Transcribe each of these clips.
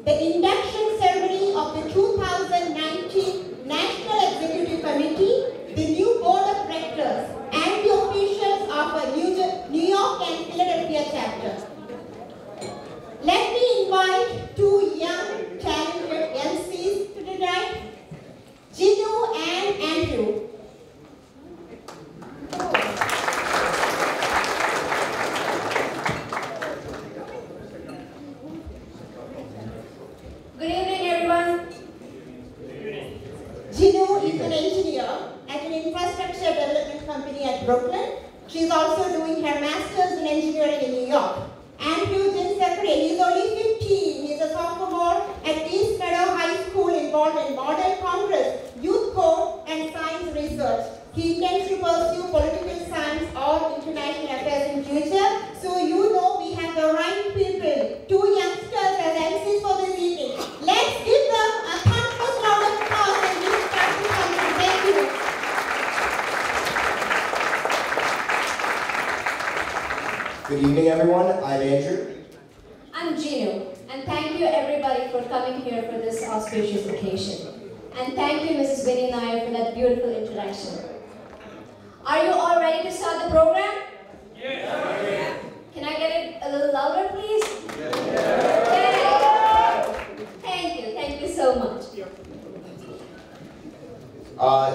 the induction ceremony of the 2019 National Executive Committee, the new board of directors, and the officials of a New York and Philadelphia chapter. Let me invite two young, talented MCs to the right, Jinu and Andrew. Good evening, everyone. Jinu is an engineer at an infrastructure development company at Brooklyn. She is also doing her master's in engineering in New York. Andrew Jinsakre, he is only 15. He is a sophomore at East Meadow High School involved in Model Congress, Youth Corps, and Science Research. He intends to pursue political science or international affairs in future. So you know we have the right people, two youngsters as MCs for this evening. Let's give them a thunderous round of applause and we'll start to come. Thank you. Good evening, everyone. I'm Andrew. I'm Jinu, and thank you everybody for coming here for this auspicious occasion. And thank you, Mrs. Vinny Nair, for that beautiful introduction. Are you all ready to start the program? Yes. Can I get it a little louder, please? Yes. Thank you so much.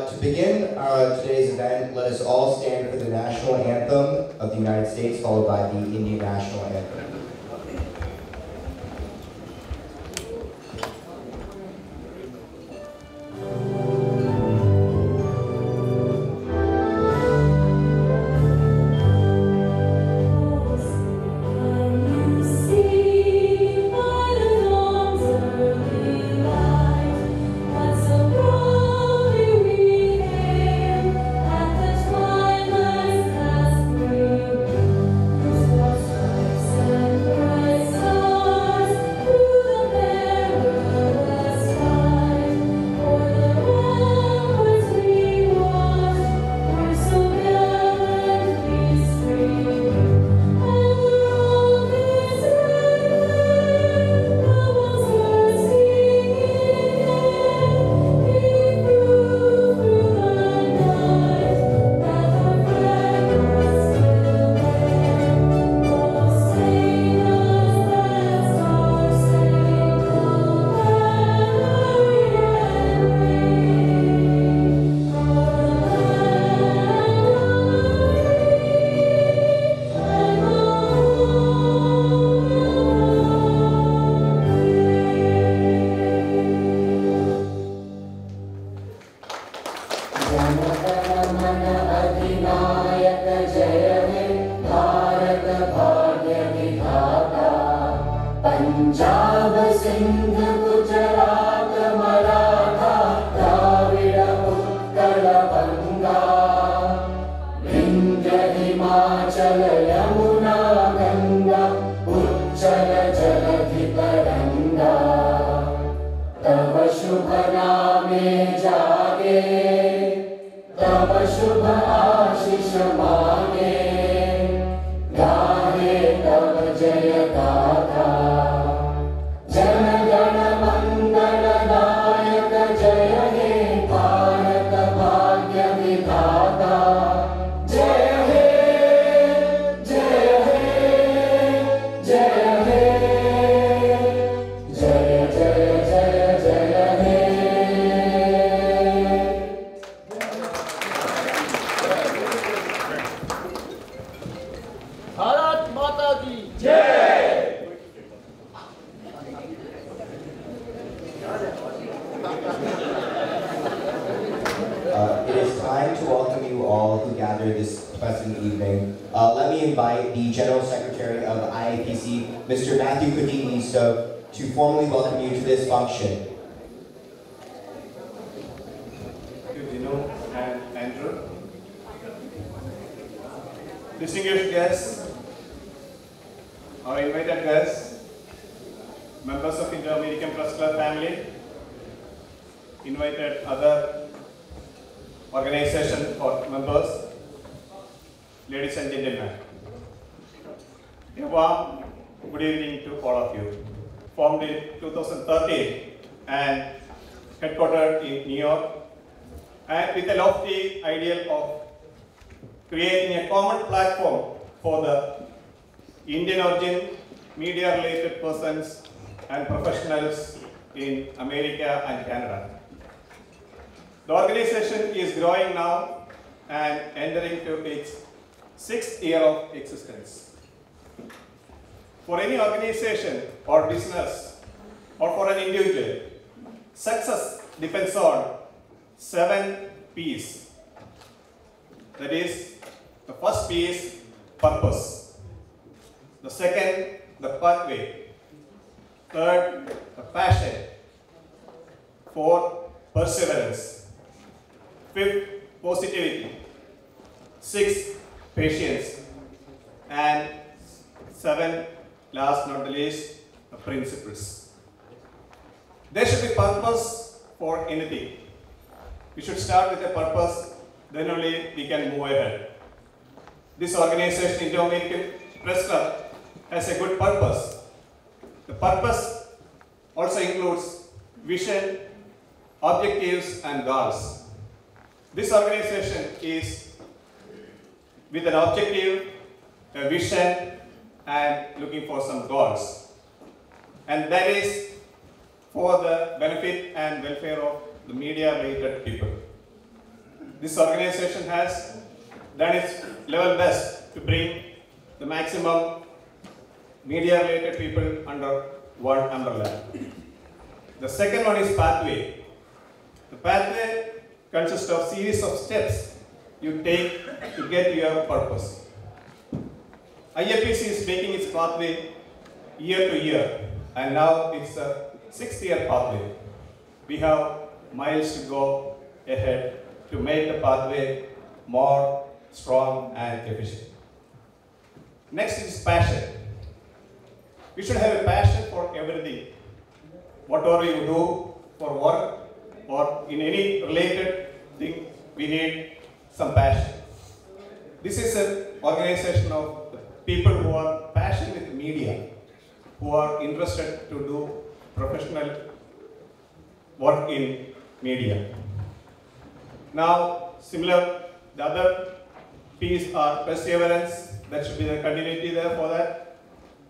To begin today's event, let us all stand for the national anthem of the United States, followed by the Indian national anthem. शुभ नामे जागे तव शुभ आशीष मांगे, गाहे तव जय गाथा। जन गण मंगल दायक जय हे भारत भाग्य विधाता। जय हे जय हे जय हे, जय जय जय जय हे। भारत माता की जय। It is time to welcome you all who gathered this pleasant evening. Let me invite the General Secretary of IAPC, Mr. Matthew Indo, to formally welcome you to this function. Thank you, Dino and Andrew. Distinguished guests, our invited guests, members of Indo-American Press Club family, invited other organization or members, ladies and gentlemen. A warm good evening to all of you. Formed in 2013 and headquartered in New York, and with a lofty ideal of creating a common platform for the Indian origin media related persons and professionals in America and Canada. The organization is growing now and entering to its 6th year of existence. For any organization or business or for an individual, success depends on 7 P's. That is, the first P is purpose. The second, the pathway. Third, the passion. Fourth, perseverance. Fifth, positivity. Sixth, patience. And 7, last not the least, the principles. There should be purpose for anything. We should start with a purpose, then only we can move ahead. This organization, Indo-American Press Club, has a good purpose. The purpose also includes vision, objectives, and goals. This organization is with an objective, a vision, and looking for some goals. And that is for the benefit and welfare of the media-related people. This organization has done its level best to bring the maximum media-related people under one umbrella. The second one is pathway. The pathway consists of series of steps you take to get your purpose. IAPC is making its pathway year to year, and now it's a 6th year pathway. We have miles to go ahead to make the pathway more strong and efficient. Next is passion. We should have a passion for everything. Whatever you do for work or in any related thing, we need some passion. This is an organization of people who are passionate with media, who are interested to do professional work in media. Now, similar, the other P's are perseverance, that should be the continuity there for that,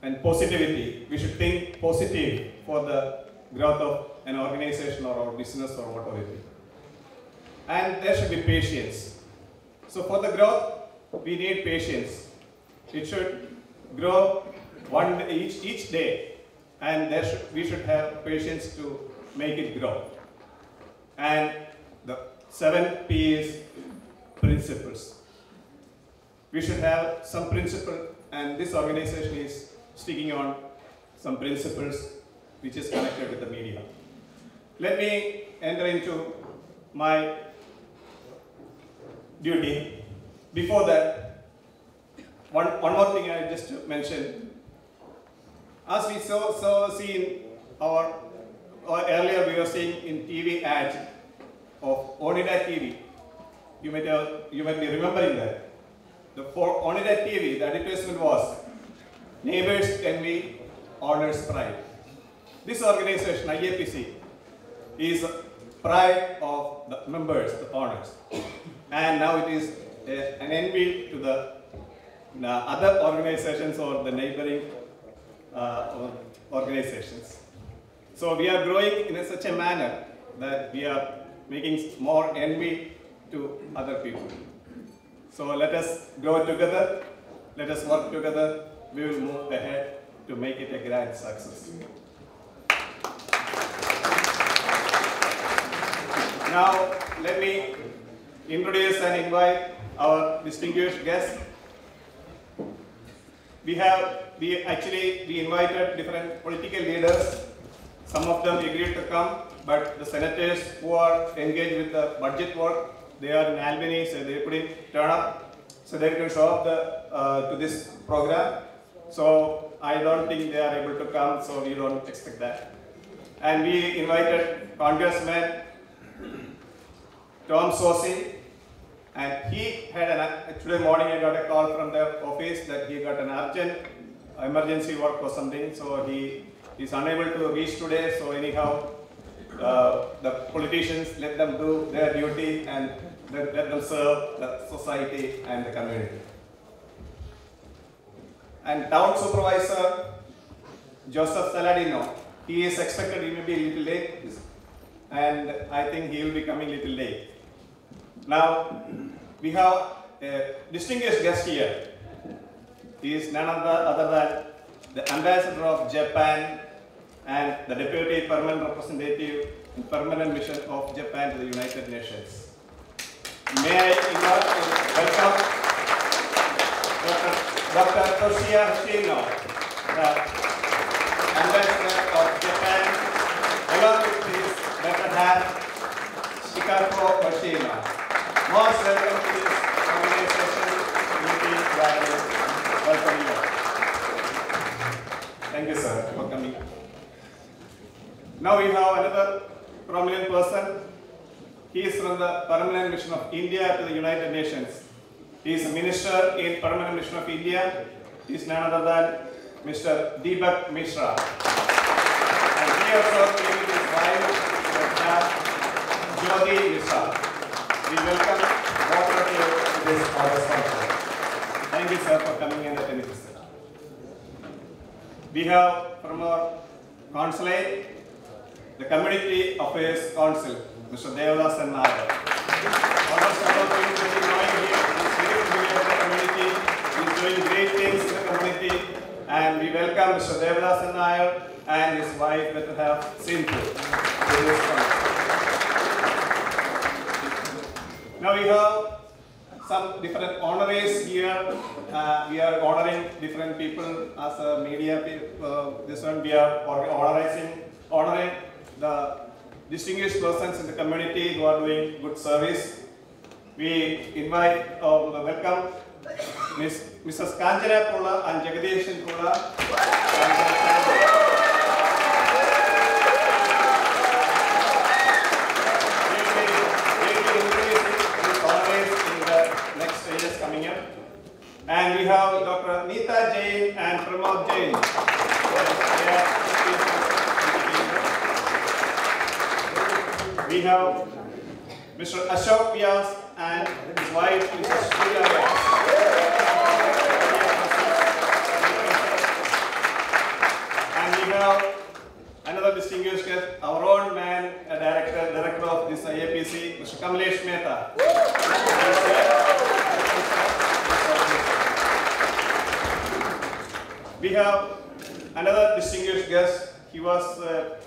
and positivity. We should think positive for the growth of an organization or our business or whatever it is. And there should be patience. So for the growth, we need patience. It should grow one day, each day, and we should have patience to make it grow. And the 7th P is principles. We should have some principle, and this organization is sticking on some principles which is connected with the media. Let me enter into my duty. Before that, one more thing I just mentioned. As we see in our earlier we were seeing in TV ads of Onida TV. you might be remembering that. On that TV, the advertisement was Neighbors Envy, Honors Pride. This organization, IAPC, is pride of the members, the honors. And now it is an envy to the other organizations or the neighboring organizations. So we are growing in such a manner that we are making more envy to other people. So let us grow together, let us work together, we will move ahead to make it a grand success. Now let me introduce and invite our distinguished guests. We invited different political leaders. Some of them agreed to come, but the senators who are engaged with the budget work, they are in Albany, so they couldn't turn up, so they can show up to this program. So I don't think they are able to come, so we don't expect that. And we invited Congressman Tom Sosi, and he had today morning I got a call from their office that he got an urgent emergency work or something, so he is unable to reach today. So anyhow, the politicians, let them do their duty and let them serve the society and the community. And Town Supervisor Joseph Saladino, he is expected, he may be a little late, and I think he will be coming a little late. Now, we have a distinguished guest here. He is none other than the Ambassador of Japan and the Deputy Permanent Representative in Permanent Mission of Japan to the United Nations. May I welcome Dr. Toshiya Hoshino, the Ambassador of Japan, along with his better half, Shikako Hoshino. Most welcome to this organization meeting. Welcome you. Thank you, sir, for coming. Now we have another prominent person. He is from the Permanent Mission of India to the United Nations. He is a minister in Permanent Mission of India. He is none other than Mr. Deepak Mishra. And he also came with his wife, Jyoti Mishra. We welcome both of you to this August function. Thank you, sir, for coming and attending this. We have from our consulate, the Community Affairs Council, Mr. Devdas and Nagar. Almost about him to be knowing here. He is very familiar with the community. He is doing great things in the community. And we welcome Mr. Devdas and Nagar and his wife, better have Sindhu. Now we have some different honorees here. We are honoring different people as a media people. This one we are honoring the distinguished persons in the community who are doing good service. We invite, welcome Mrs. Kanjana Pula and Jagadish Pula. Coming up. And we have Dr. Neeta Jain and Pramod Jain. We have Mr. Ashok Vyas and his wife, Mrs. Shreya Vyas. And we have another distinguished guest, our own man, a director of this IAPC, Mr. Kamlesh Mehta. We have another distinguished guest. He was a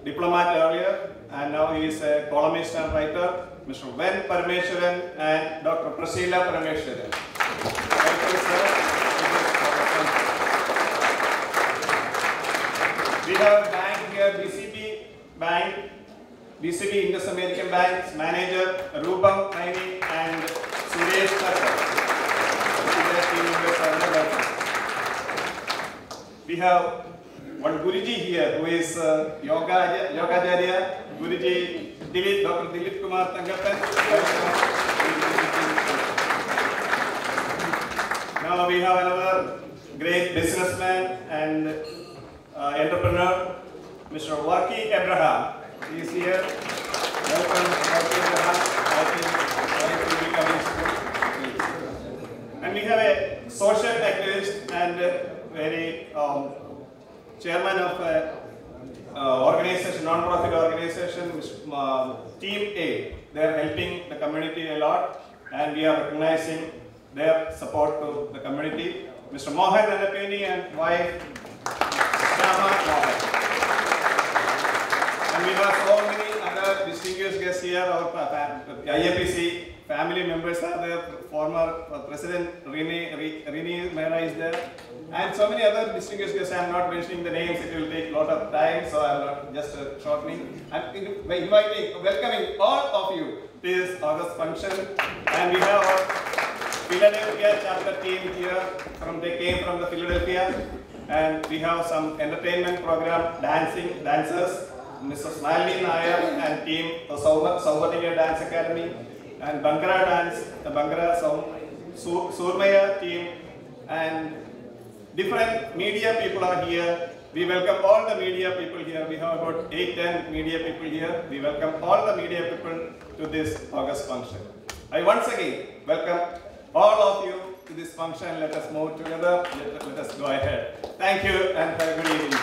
diplomat earlier, and now he is a columnist and writer, Mr. Ven Parameswaran and Dr. Prasila Parameswaran. Thank you, sir. We have a bank here, BCB Bank, BCB Indus American Bank's manager, Rupam Naini and Suresh Thakur. We have one Guruji here who is Yogacarya, Guruji Dr. Dilip Kumar Tangapan. we have another great businessman and entrepreneur, Mr. Waki Abraham. He is here. Welcome, Waki Abraham. I think he will be coming soon. And we have a social activist and very chairman of organization, non-profit organization, Team A. They are helping the community a lot, and we are recognizing their support to the community. Mr. Mohan Anapeni and wife, Shama Mohan. And we have so many other distinguished guests here. Our IAPC family members are there. Former President Rini Mehra is there. And so many other distinguished guests. I am not mentioning the names, it will take a lot of time, so I am not just shortening. I am welcoming all of you to this August function. And we have our Philadelphia chapter team here. They came from the Philadelphia. And we have some entertainment program, dancers, Mr. Smiley Nair and team, the Saubatiya Dance Academy, and Bangara Dance, the Bangara Surmaya team, and different media people are here. We welcome all the media people here. We have about 8-10 media people here. We welcome all the media people to this August function. I once again welcome all of you to this function. Let us move together. Let us go ahead. Thank you and have a good evening.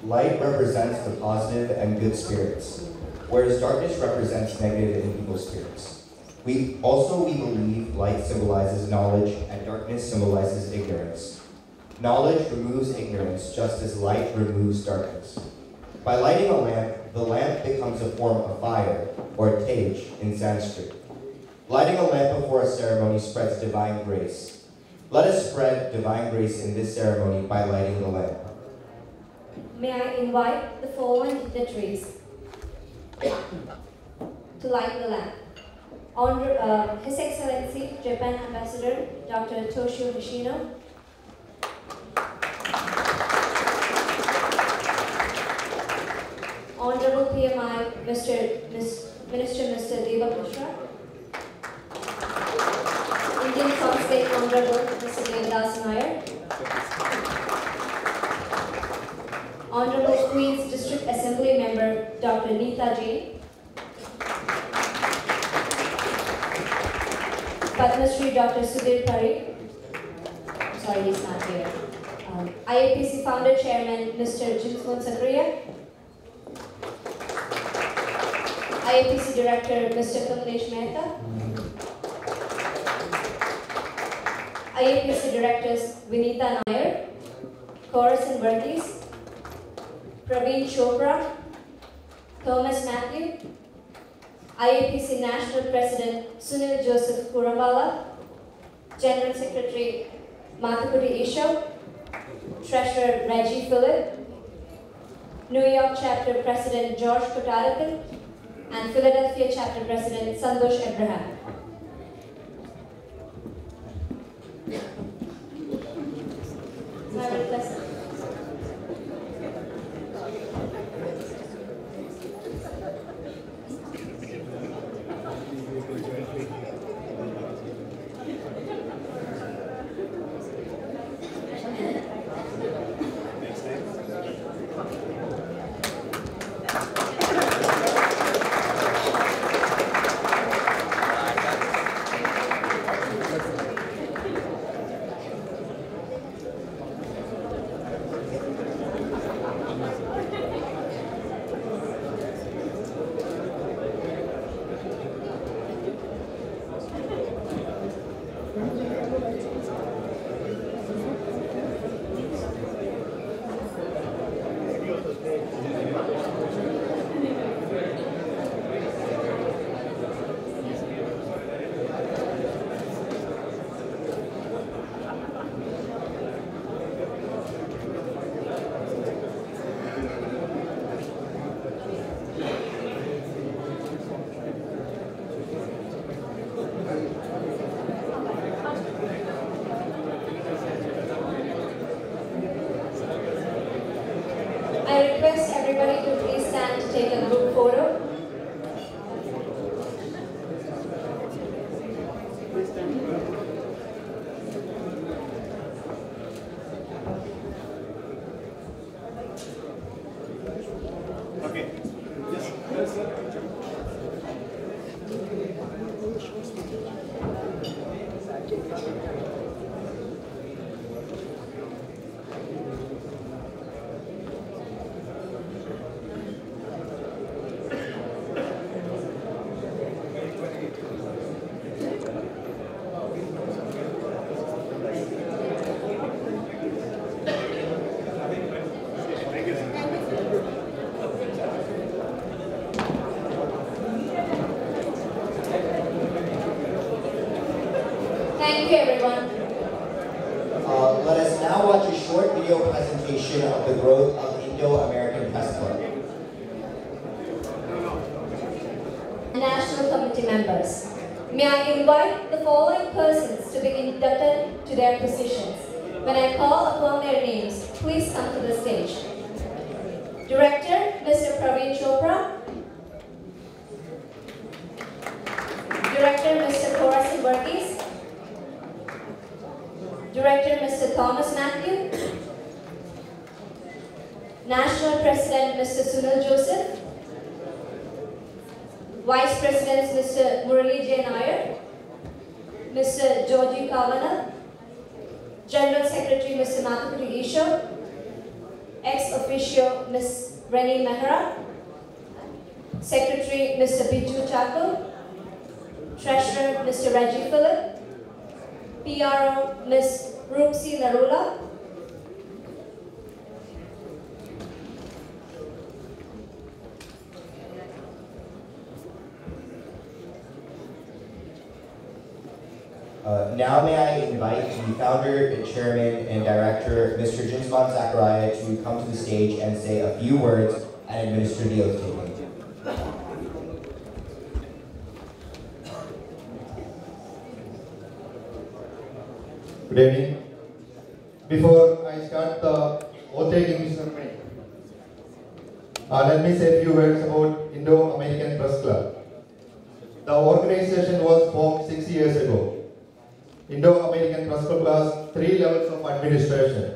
Light represents the positive and good spirits, whereas darkness represents negative and evil spirits. We believe light symbolizes knowledge and darkness symbolizes ignorance. Knowledge removes ignorance just as light removes darkness. By lighting a lamp, the lamp becomes a form of fire, or tej in Sanskrit. Lighting a lamp before a ceremony spreads divine grace. Let us spread divine grace in this ceremony by lighting the lamp. May I invite the following dignitaries to light the lamp. His Excellency, Japan Ambassador, Dr. Toshio Hoshino. Honorable PMI, Minister Mr. Deepak Mishra. Indian Consulate Honorable Mr. Devadas Nair. Honorable Queen's District Assembly Member, Dr. Neeta Jain. Padma Shri Dr. Sudhir Parikh. Sorry, he's not here. IAPC Founder Chairman, Mr. Jimson Sakriya. IAPC Director, Mr. Kamlesh Mehta. IAPC Directors, Vinita Nair, Chorus and Verghese. Praveen Chopra, Thomas Matthew, IAPC National President Sunil Joseph Kurambala, General Secretary Mathakuti Isho, Treasurer Reggie Phillip, New York Chapter President George Kotarakan, and Philadelphia Chapter President Santosh Abraham. My request. take a group photo. Okay. Thank you, everyone. Let us now watch a short video presentation of the growth of Indo-American Press Club. National Committee members, may I invite the following persons to be inducted to their positions. When I call upon their names, please come to the stage. Director, Mr. Praveen Chopra. Director, Mr. Korasin Varghese. Director, Mr. Thomas Matthew. National President, Mr. Sunil Joseph. Vice Presidents, Mr. Murali J. Nair, Mr. Georgie Kavanagh, General Secretary, Mr. Mathapati Isho, Ex Officio, Ms. Reni Mehra, Secretary, Mr. Biju Chakul, Treasurer, Mr. Rajiv Philip, PRO, Ms. Rupsi Narula, Now may I invite the founder, chairman, and director, Mr. Jinsman Zachariah, to come to the stage and say a few words and administer the oath taking. Good evening. Before I start the oath taking ceremony, let me say a few words about Indo-American Press Club. The organization was formed 6 years ago. Indo-American Press Club has 3 levels of administration.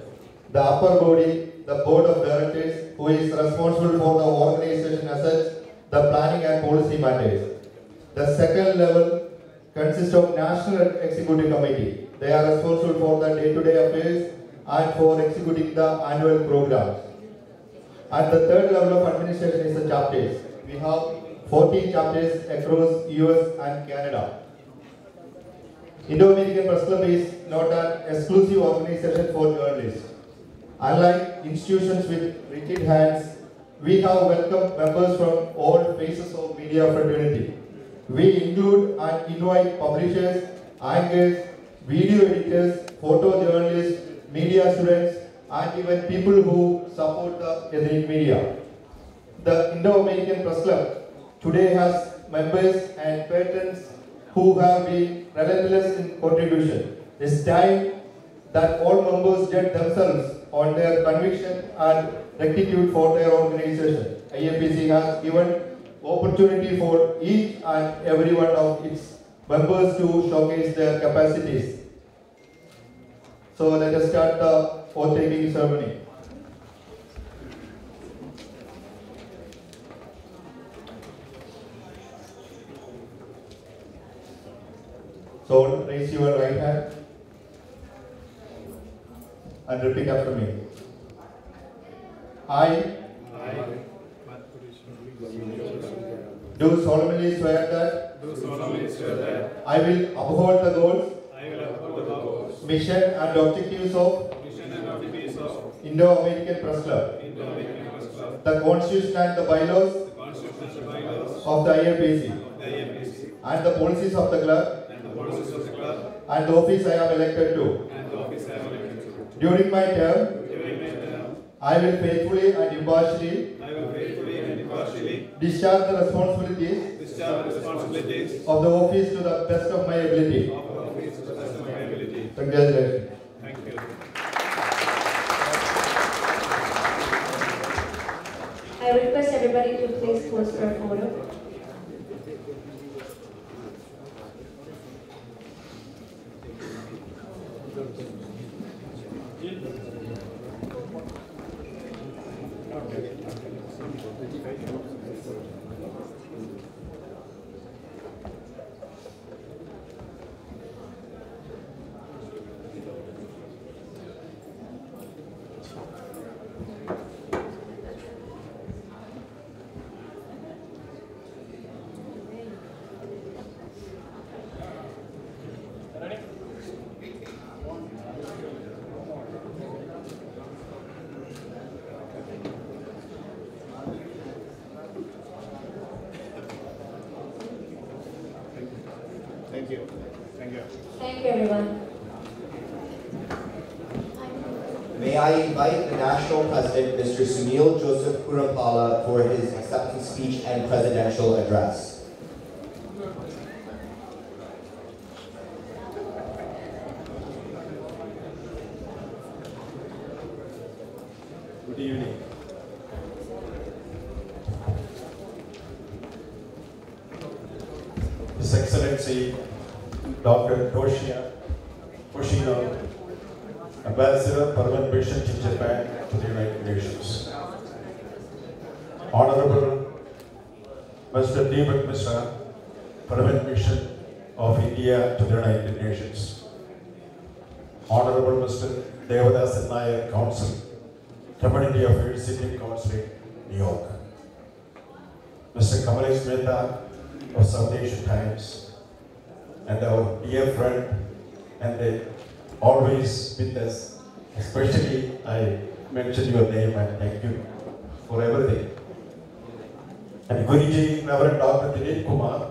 The upper body, the board of directors, who is responsible for the organization as such, the planning and policy matters. The second level consists of National Executive Committee. They are responsible for the day-to-day affairs and for executing the annual programs. And the third level of administration is the chapters. We have 14 chapters across US and Canada. Indo-American Press Club is not an exclusive organization for journalists. Unlike institutions with rigid hands, we have welcomed members from all phases of media fraternity. We include and invite publishers, anchors, video editors, photojournalists, media students, and even people who support the ethnic media. The Indo-American Press Club today has members and patrons who have been relentless in contribution. It's time that all members judge themselves on their conviction and rectitude for their organization. IAPC has given opportunity for each and every one of its members to showcase their capacities. So let us start the oath-taking ceremony. So raise your right hand and repeat after me. I do solemnly swear that I will uphold the goals, mission and objectives of Indo-American Press Club, the Constitution and the bylaws of the IAPC, and the policies of the club, and the office I am elected to. During my term, I will faithfully and impartially discharge the responsibilities of the office to the best of my ability. Congratulations. Thank you. I request everybody to please Thank you. Thank you. Thank you, everyone. May I invite the National President, Mr. Sunil Joseph Purampala, for his acceptance speech and presidential address. Good evening. His Excellency Dr. Toshino, Ambassador Permanent Mission to Japan to the United Nations. Honorable Mr. Deepak Mishra, Permanent Mission of India to the United Nations. Honorable Mr. Devadasan Nair, Council, Community Affairs City Council, New York. Mr. Kamalesh Mehta of South Asian Times, and our dear friend, and they always with us, especially I mentioned your name and thank you for everything. And Guruji, Reverend Dr. Dilip Kumar,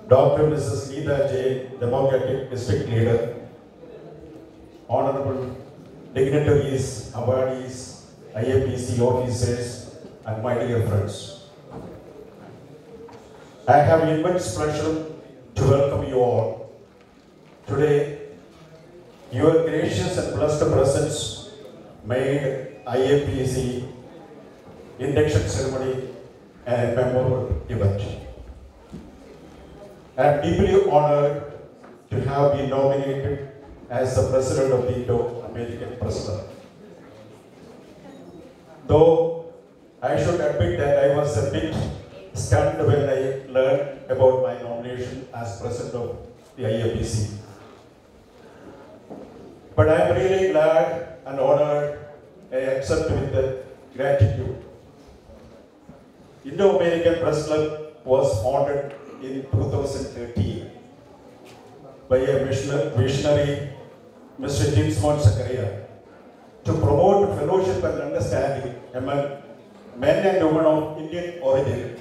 Dr. Mrs. Neeta Jain, Democratic District Leader, Honorable dignitaries, awardees, IAPC officers, and my dear friends. I have immense pleasure to welcome you all. Today, your gracious and blessed presence made IAPC induction ceremony a memorable event. I am deeply honored to have been nominated as the President of the Indo-American Press Club. Though I should admit that I was a bit stunned when I learned about my nomination as President of the IAPC. But I am really glad and honored. I accept with gratitude. Indo-American Press Club was founded in 2013 by a visionary, Mr. James Zakaria, to promote fellowship and understanding among men and women of Indian origin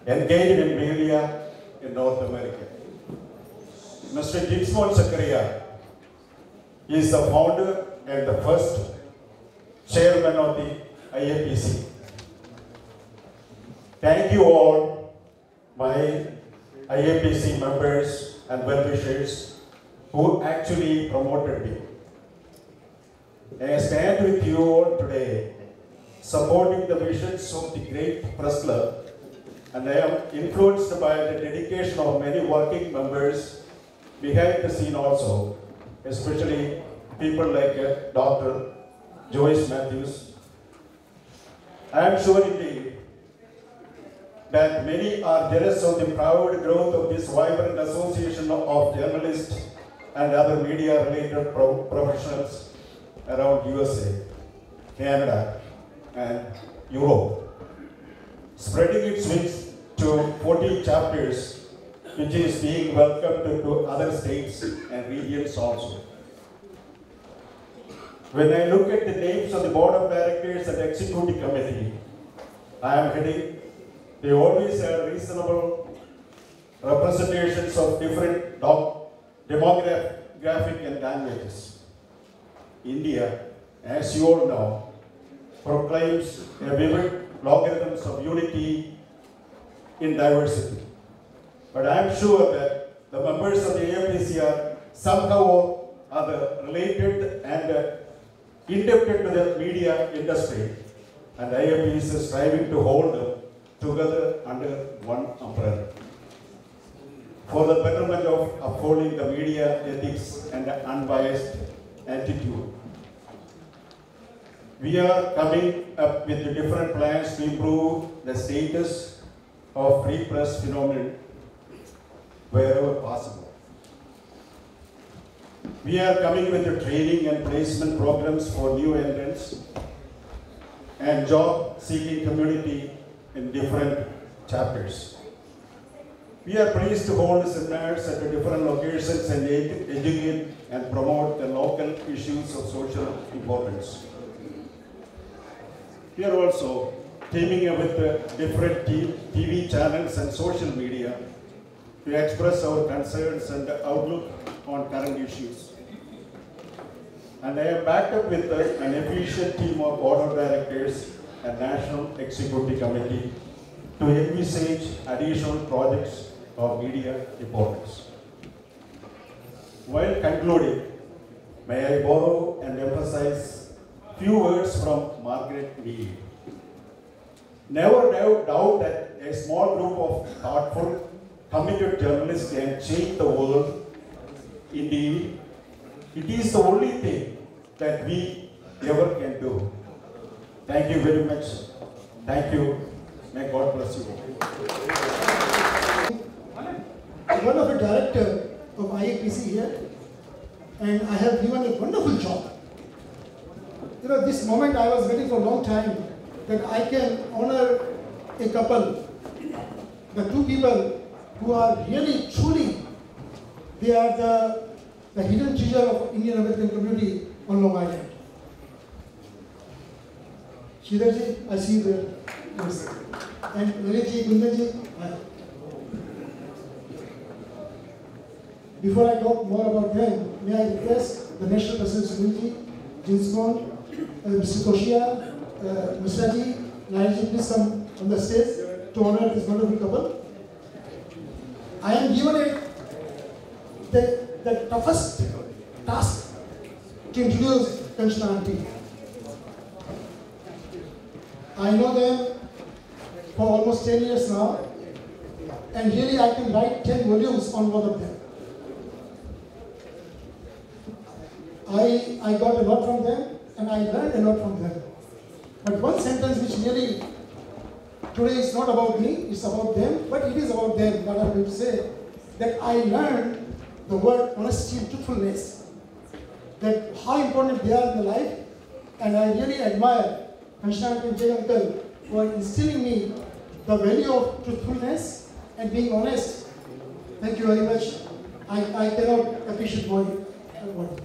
engaged in media in North America. Mr. James Zakaria is the founder and the first chairman of the IAPC. Thank you all, my IAPC members and well-wishers who actually promoted me. I stand with you all today, supporting the visions of the great press club, and I am influenced by the dedication of many working members behind the scene also, especially people like Dr. Joyce Matthews. I am sure indeed that many are jealous of the proud growth of this vibrant association of journalists and other media-related professionals around USA, Canada, and Europe, spreading its wings to 40 chapters, which is being welcomed to other states and regions also. When I look at the names of the board of directors and executive committee I am heading, they always have reasonable representations of different demographic and languages. India, as you all know, proclaims a vivid logarithms of unity in diversity. But I am sure that the members of the AMPC are somehow or other related and indebted to the media industry, and IAPC is striving to hold them together under one umbrella. for the betterment of upholding the media ethics and unbiased attitude. We are coming up with the different plans to improve the status of free press phenomenon wherever possible. We are coming with the training and placement programs for new entrants and job-seeking community in different chapters. We are pleased to hold seminars at the different locations and educate and promote the local issues of social importance. We are also teaming up with the different TV channels and social media to express our concerns and outlook on current issues. And I am backed up with an efficient team of board of directors and National Executive Committee to envisage additional projects of media importance. While concluding, may I borrow and emphasize few words from Margaret Mead. Never doubt that a small group of thoughtful, committed journalists can change the world. Indeed, it is the only thing that we ever can do. Thank you very much. Thank you. May God bless you. One of the director of IAPC here, and I have given a wonderful job. You know, this moment I was waiting for a long time that I can honor a couple, the two people who are really, truly, they are the hidden treasure of Indian American community on Long Island. Shridarji, I see you there. Yes. And Lalitji, Kundanji, hi. Before I talk more about them, may I request the National President Committee, Jinsmon, Mr. Koshia, Musraji, Naraji, please come on the stage to honor this wonderful couple. I am given the toughest task to introduce Kanchana auntie. I know them for almost 10 years now, and really I can write 10 volumes on one of them. I got a lot from them, and I learned a lot from them. But one sentence which really, today is not about me, it's about them, but it is about them, what I'm going to say, that I learned the word honesty and truthfulness, that how important they are in the life, and I really admire Kanchana and Jay Uncle who are instilling me the value of truthfulness and being honest. Thank you very much. I cannot appreciate more what.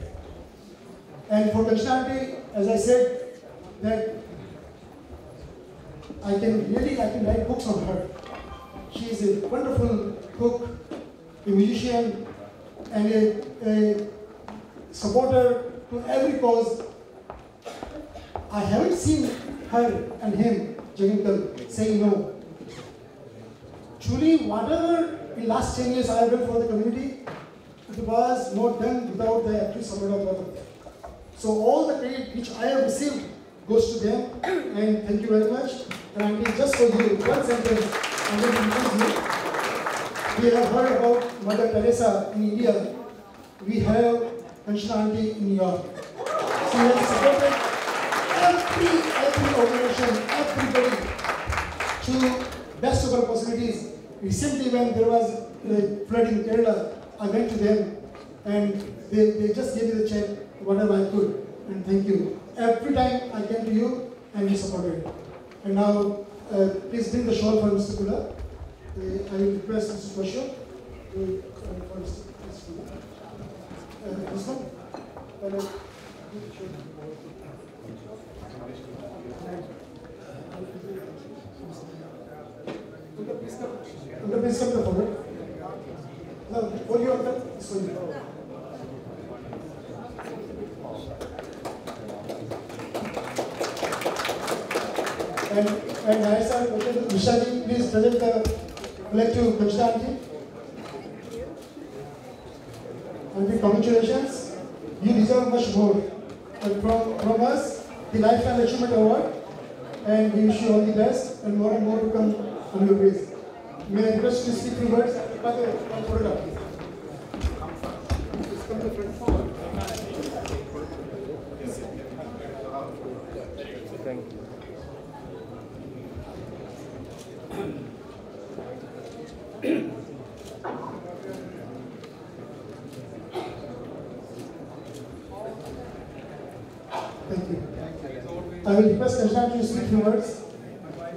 And for Kanchana, as I said, that I can write books on her. She is a wonderful cook, a musician, and a supporter to every cause. I haven't seen her and him, Jagantal, saying no. Truly, whatever in last 10 years I have done for the community, it was not done without the active support of both of them. So all the credit which I have received goes to them, and thank you very much. And I think just for you, one sentence, I'm going to introduce you. We have heard about Mother Teresa in India. We have Kanchana auntie in New York. She has supported every organization, everybody to best of our possibilities. Recently, when there was a flood in Kerala, I went to them and they just gave me the check, whatever I could, and thank you. Every time I came to you and you supported. And now, please bring the shawl for Mr. Kula. I will request Mr. Bashir for Mr. Kula. This one? Please come forward. No, for you, this one. And Nayasa, Nishaji, please present the collective Kanchana auntie. Auntie, congratulations. You deserve much more. And from us, the Lifetime Achievement Award, and we wish you all the best and more to come on your ways. May I request you to speak few words? by the photograph, please. Come to the front. Thank you. Thank you. I will request Kansana to speak few words.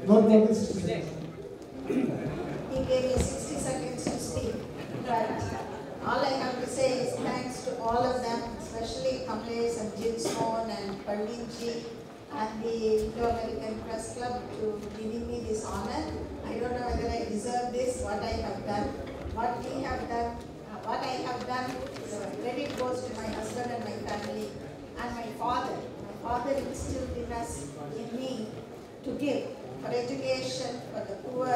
Not more than 60 seconds. He gave me 60 seconds to speak, but all I have to say is thanks to all of them, especially Kamlesh and Jim Stone and Pardinji and the Indo-American Press Club to giving me this honor. I don't know whether I deserve this, what I have done. What we have done, what I have done, the credit goes to my husband and my family and my father. My father instilled in us, in me, to give for education, for the poor,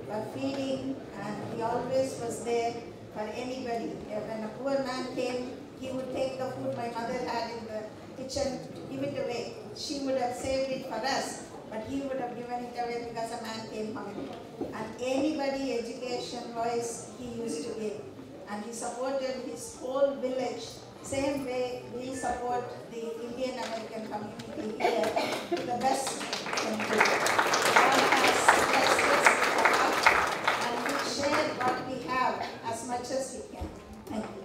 for feeding, and he always was there for anybody. When a poor man came, he would take the food my mother had in the kitchen to give it away. She would have saved it for us, but he would have given it away because a man came hungry. And anybody education-wise, he used to give. And he supported his whole village. Same way we support the Indian American community here to the best we can do. God has blessed us with and we share what we have as much as we can. Thank you.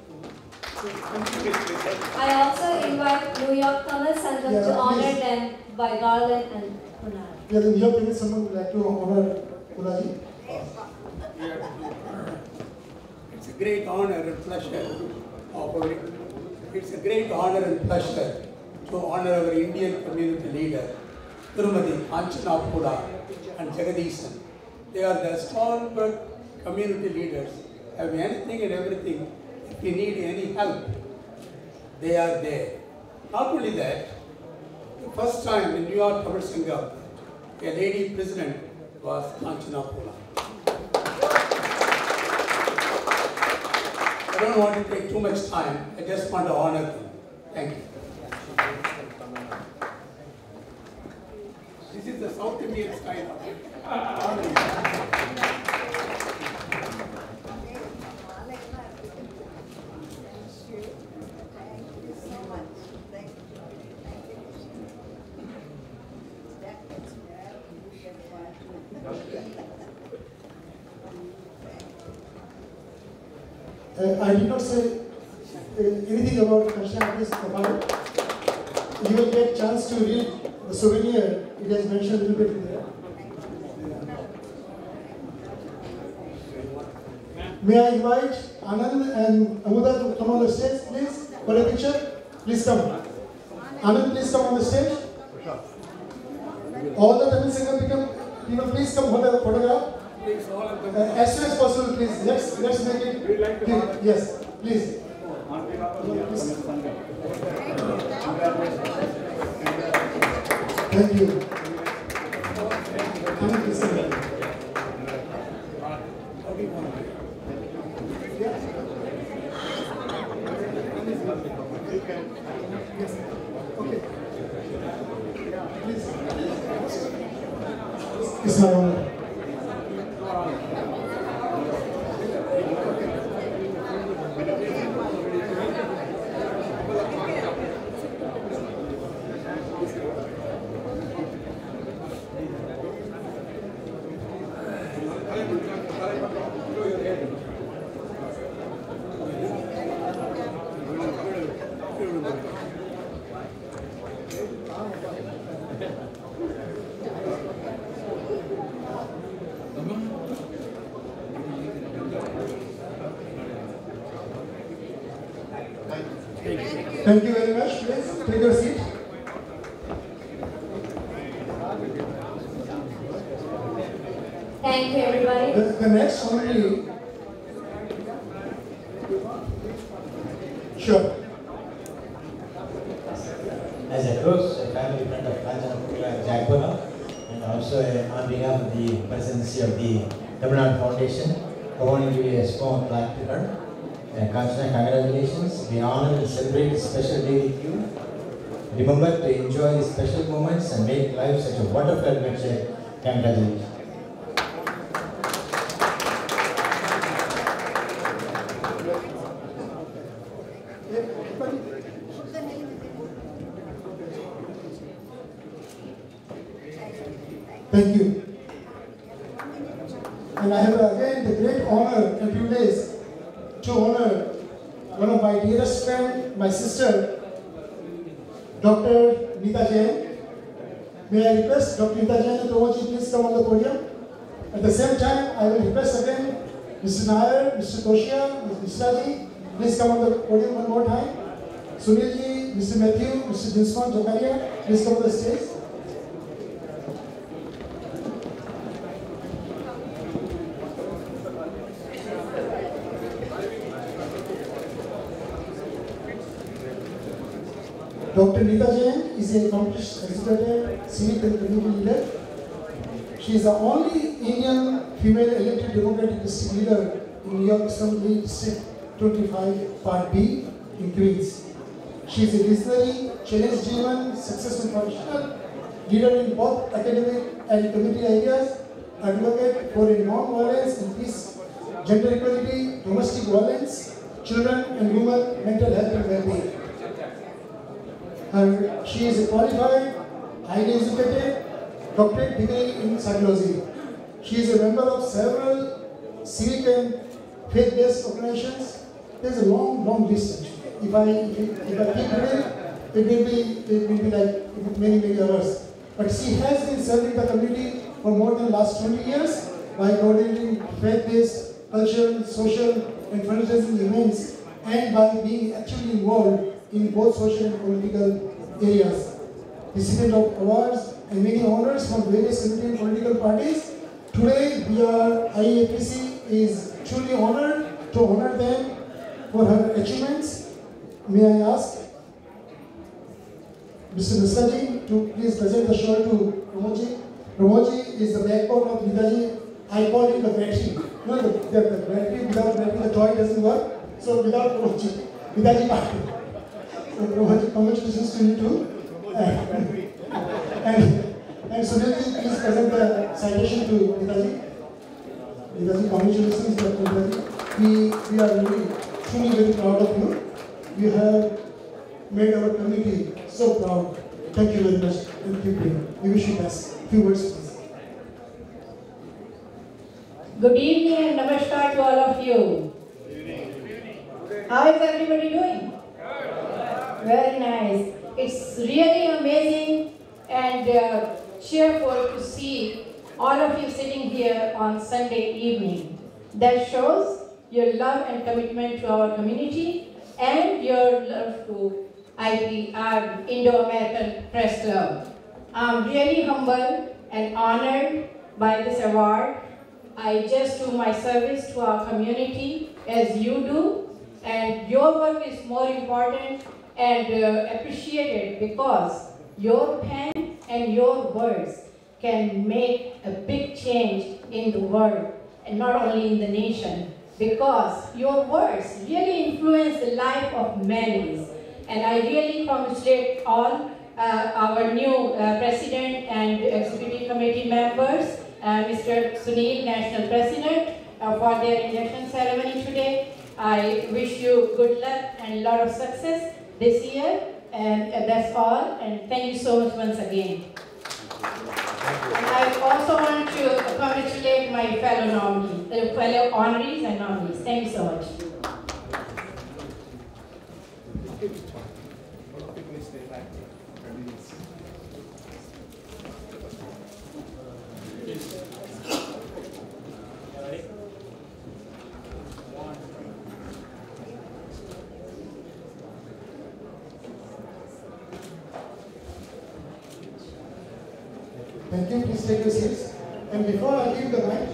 I also invite New York Tamil Sangam to honor them by garland and punara. Yeah, the New York Tamil Sangam would like to honor Pulaji. It's a great honor and pleasure It's a great honor and pleasure to honor our Indian community leader, Tirumati Kanchana Pula and Jagadisan. They are the stalwart community leaders, have anything and everything. If you need any help, they are there. Not only that, the first time in New York Tamil Sangam, a lady president was Kanchana Pula. I don't want to take too much time. I just want to honor them. Thank you. This is the South Indian style of it. I did not say anything about Kansana's profile. You will get a chance to read the souvenir. It has mentioned a little bit in there. May I invite Anand and Amuda to come on the stage, please, for a picture? Please come. Anand, please come on the stage. All the Tamil Sangam people, please come for the photograph. As soon as possible, please. Let's make it. Yes, please. Thank you. Okay. Please. It's my honor. Thank you very much. Please take your seat. Thank you, everybody. The next honoree. Sure. As a close family friend of Kanchana Pula and Jagbona, and also on behalf of the presidency of the Tamil Nadu Foundation, I want to give a small plaque to her. Kanchana, congratulations. We honor and celebrate this special day with you. Remember to enjoy these special moments and make life such a wonderful adventure. Congratulations. Thank you. And I have again the great honor and privilege to honor one of my dearest friends, my sister, Dr. Nita Jain. May I request Dr. Nita Jain and Promoji please come on the podium. At the same time, I will request again Mr. Nair, Mr. Toshia, Mr. Misraji, please come on the podium one more time. Sunilji, Mr. Matthew, Mr. Jinsman, Jakaria, please come on the stage. Dr. Nita Jain is a accomplished executive, civic and community leader. She is the only Indian female elected Democratic district leader in New York Assembly District 25 Part B in Queens. She is a visionary, challenge-driven, successful professional, leader in both academic and community areas, advocate for non-violence and peace, gender equality, domestic violence, children and women, mental health and well-being. She is a qualified, highly educated, doctorate degree in psychology. She is a member of several civic and faith-based organizations. There is a long list. If I keep reading, it will be like many hours. But she has been serving the community for more than the last 20 years by coordinating faith-based, cultural, social, and fundraising events, and by being actually involved in both social and political areas. Recipient of awards and many honors from various community and political parties. Today, IAPC is truly honored to honor them for her achievements. May I ask Mr. Misraji to please present the show to Promoji. Promoji is the backbone of Nitaji. I call him the battery. No, the battery, without battery the toy doesn't work. So without Promoji, Nitaji party. So Promoji, congratulations to you too. And Sunilji, please present the citation to Nitaji. Nitaji, congratulations, Dr. Nitaji. We are really, truly very proud of you. You have made our community so proud. Thank you very much. And keep doing. We wish you best. Few words, please. Good evening and namaskar to all of you. How is everybody doing? Very nice. It's really amazing and cheerful to see all of you sitting here on Sunday evening. That shows your love and commitment to our community and your love to Indo-American Press Club. I'm really humbled and honored by this award. I just do my service to our community as you do, and your work is more important and appreciated because your pen and your words can make a big change in the world and not only in the nation, because your words really influence the life of many. And I really congratulate all our new president and executive committee members, Mr. Sunil, National President, for their induction ceremony today. I wish you good luck and a lot of success this year, and that's all, and thank you so much once again. And I also want to congratulate my fellow honorees and nominees. Thank you so much. Thank you. Please take your seats. And before I give the mic,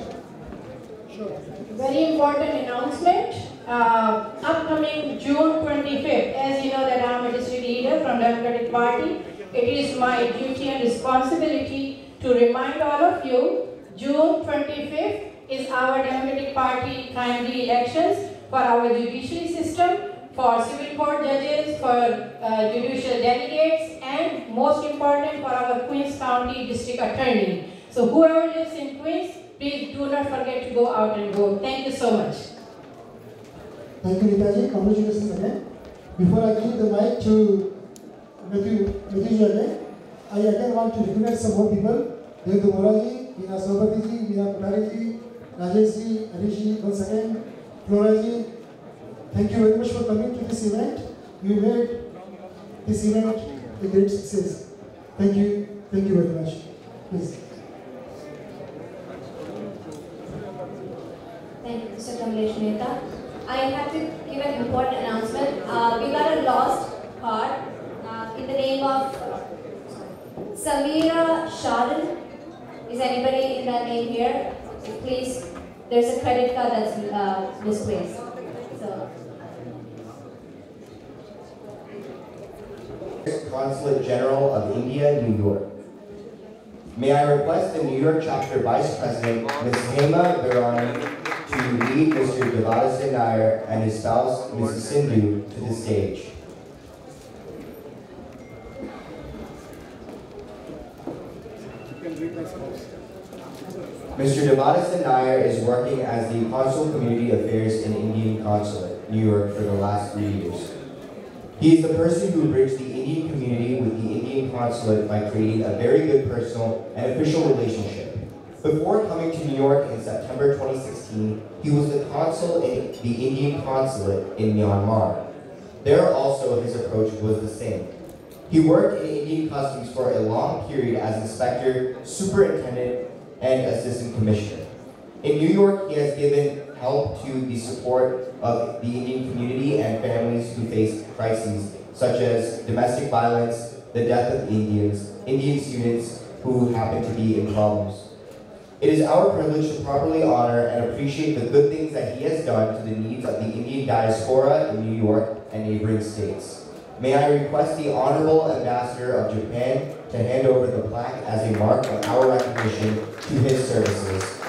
Very important announcement. Upcoming June 25th, as you know that I am a district leader from Democratic Party, it is my duty and responsibility to remind all of you, June 25th is our Democratic Party primary elections for our judiciary system, for civil court judges, for judicial delegates, and most important for our Queens County District Attorney. So whoever lives in Queens, please do not forget to go out and vote. Thank you so much. Thank you, Nitaji. Congratulations again. Before I give the mic to Matthew again, I again want to recognize some more people. Dev Moraji, Meena Sobhatiji, Meena Kotariji, Rajeshji, Harishji, once again, Floraji. Thank you very much for coming to this event. You made this event a great success. Thank you very much. Please. Thank you, Mr. Kamlesh Mehta. I have to give an important announcement. We got a lost card in the name of Samira Shadan. Is anybody in that name here? Please, there's a credit card that's misplaced. So. Consulate General of India, New York. May I request the New York Chapter Vice President, Ms. Hema Virani, to lead Mr. Devadasan Nair and his spouse, Mrs. Sindhu, to the stage. Mr. Devadasan Nair is working as the Consul Community Affairs in Indian Consulate, New York for the last 3 years. He is the person who bridged the Indian community with the Indian Consulate by creating a very good personal and official relationship. Before coming to New York in September 2016, he was the consul in the Indian Consulate in Myanmar. There also his approach was the same. He worked in Indian Customs for a long period as inspector, superintendent, and assistant commissioner. In New York, he has given help to the support of the Indian community and families who face crises such as domestic violence, the death of Indians, Indian students who happen to be in problems. It is our privilege to properly honor and appreciate the good things that he has done to the needs of the Indian diaspora in New York and neighboring states. May I request the Honorable Ambassador of Japan to hand over the plaque as a mark of our recognition to his services.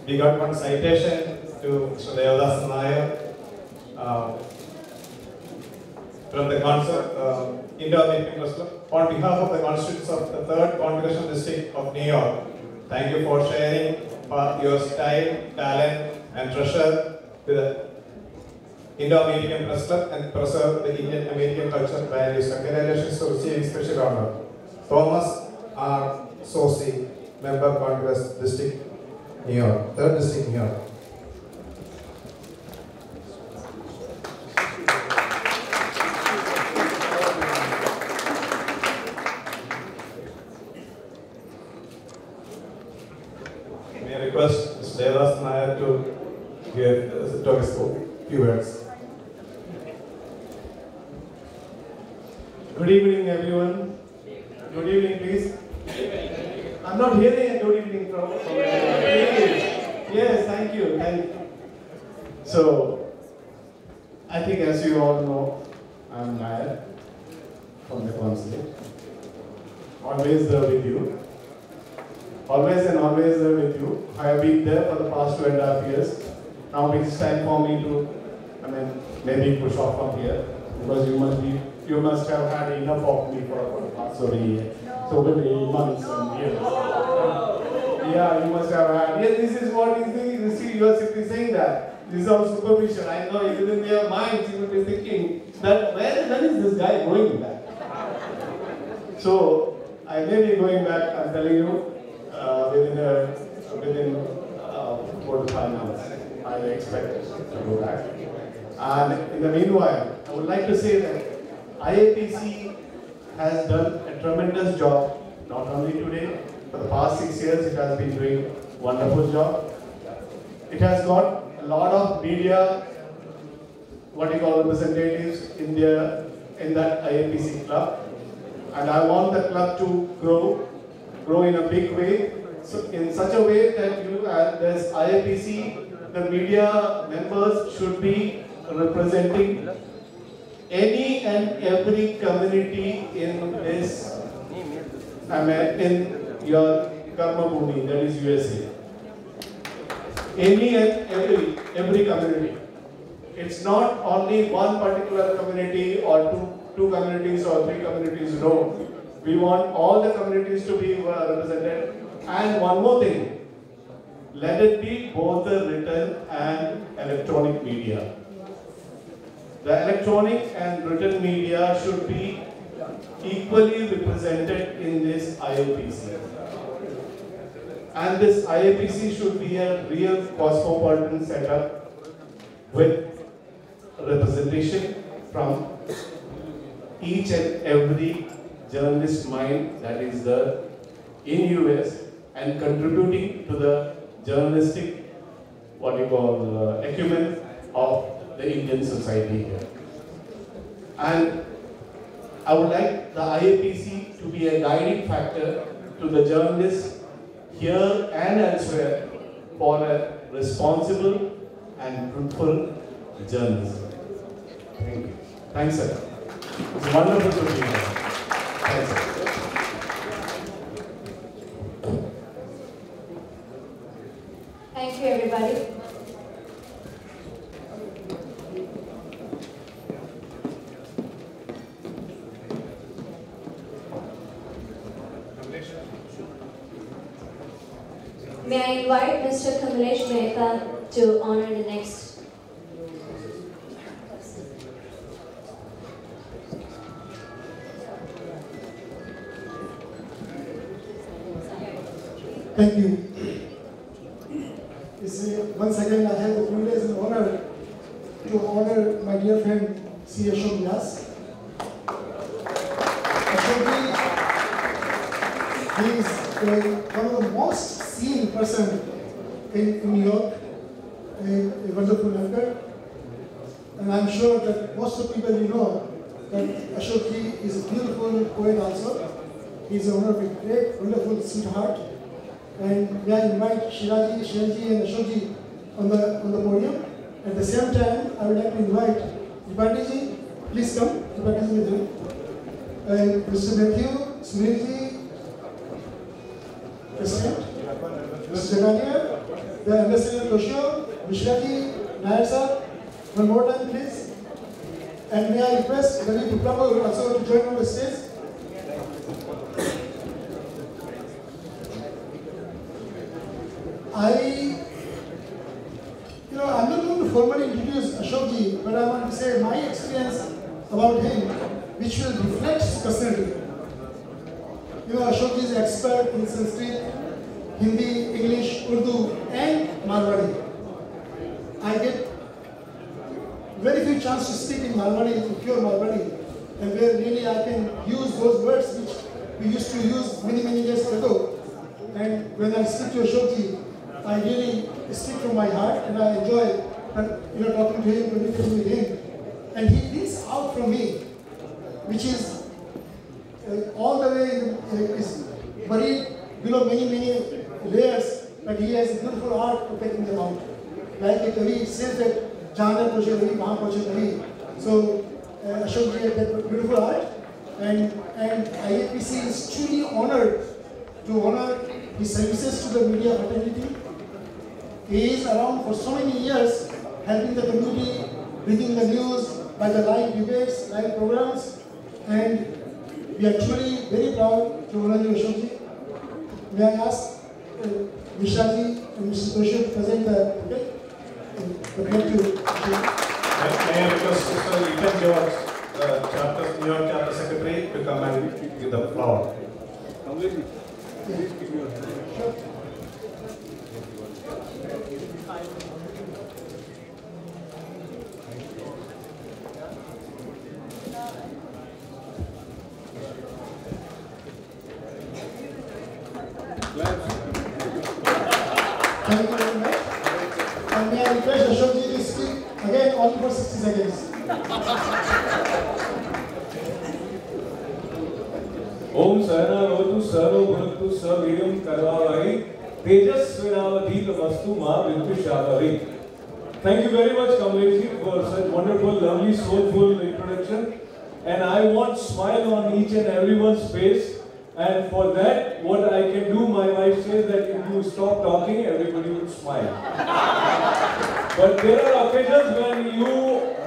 We got one citation to Mr. Devadasan Nair from the Indo-American Press Club. On behalf of the constituents of the 3rd Congressional District of New York, thank you for sharing your style, talent, and treasure with the Indo-American Press Club and preserve the Indian American culture values. Congratulations for receiving special honor. Thomas R. Sosi, Member Congress District, New York, 3rd District, New York. May I request Mr. Devadasan Nair to give a few words. Good evening, everyone. Good evening, please. I'm not hearing a good evening from Yes, thank you. So, I think as you all know, I'm Nair from the consulate. Always there with you. Always and always there with you. I have been there for the past 2.5 years. Now it's time for me to, maybe push off from here because you must have had enough of me for the past so many months and years. Yeah, you must have had. Yes, this is what you see, you are simply saying that. This is all superficial. I know within their minds you will be thinking that when is this guy going back? So I may be going back, I'm telling you, within 4 to 5 months. I expect to go back. And in the meanwhile, I would like to say that IAPC has done a tremendous job, not only today, for the past 6 years it has been doing a wonderful job. It has got a lot of media, what you call representatives in that IAPC club. and I want the club to grow in a big way, so in such a way that you as IAPC, the media members should be representing any and every community in this, in your Karma Bhumi, that is USA. Any and every community. It's not only one particular community or two communities or three communities, no. We want all the communities to be represented. And one more thing, let it be both the written and electronic media. The electronic and written media should be equally represented in this IAPC. And this IAPC should be a real cosmopolitan setup with representation from each and every journalist mind that is there in US and contributing to the journalistic, acumen of the Indian society here. And I would like the IAPC to be a guiding factor to the journalists here and elsewhere for a responsible and truthful journalism. Thank you. Thanks, sir. It's wonderful to be here. Thanks, sir. Thank you, everybody. May I invite Mr. Kamlesh Mehta to honor the next. Thank you. Once again, I have the privilege and honor to honor my dear friend C. Ashok Vyas. He is one of the most seen person in New York, a wonderful actor. And I'm sure that most of the people you know that Ashok is a beautiful poet also. He's the owner of a great, wonderful sweetheart. And may I invite Shiraji, and Ashokji on the podium. At the same time, I would like to invite Tripathi, please come. Tripathi with you. Mr. Matthew, Sunilji, President, Mr. Jagania, the Ambassador Toshio, Mishraji, Nair sir, one more time please. And may I request Ravi Duplama also to join on the stage. I'm not going to formally introduce Ashokji, but I want to say my experience about him, which will reflect his personality. Ashokji is an expert in Sanskrit, Hindi, English, Urdu, and Marwari. I get very few chance to speak in Marwari, pure Marwari, and where really I can use those words which we used to use many, many years ago. And when I speak to Ashokji, I really speak from my heart, and I enjoy talking to him, communicating with him. And he brings out from me, which is all the way is buried below many, many layers, but he has a beautiful art of taking them out. Like a Kavi says that, Jana Poshe Kavi, Maha Poshe Kavi. So Ashokji has that beautiful art, and IAPC is truly honored to honor his services to the media fraternity. He is around for so many years, helping the community, bringing the news by the live debates, live programs, and we are truly very proud to honor you, Ashokji. May I ask Mishraji and Mr. Toshio to present the May I request Mr. Ethan George, New York Chapter Secretary, to come and give the flower. Thank you very much. And may I request Ashokji to speak again only for 60 seconds. Om Sahana Votu Sarvo Bhunaktu Saviryam Karvavai Tejasvinavadhita Vastu Ma Vidvishavari. Thank you very much, Kamlesh, for such wonderful, lovely, soulful introduction. And I want smile on each and everyone's face. And for that, what I can do, my wife says that if you stop talking, everybody will smile. But there are occasions when you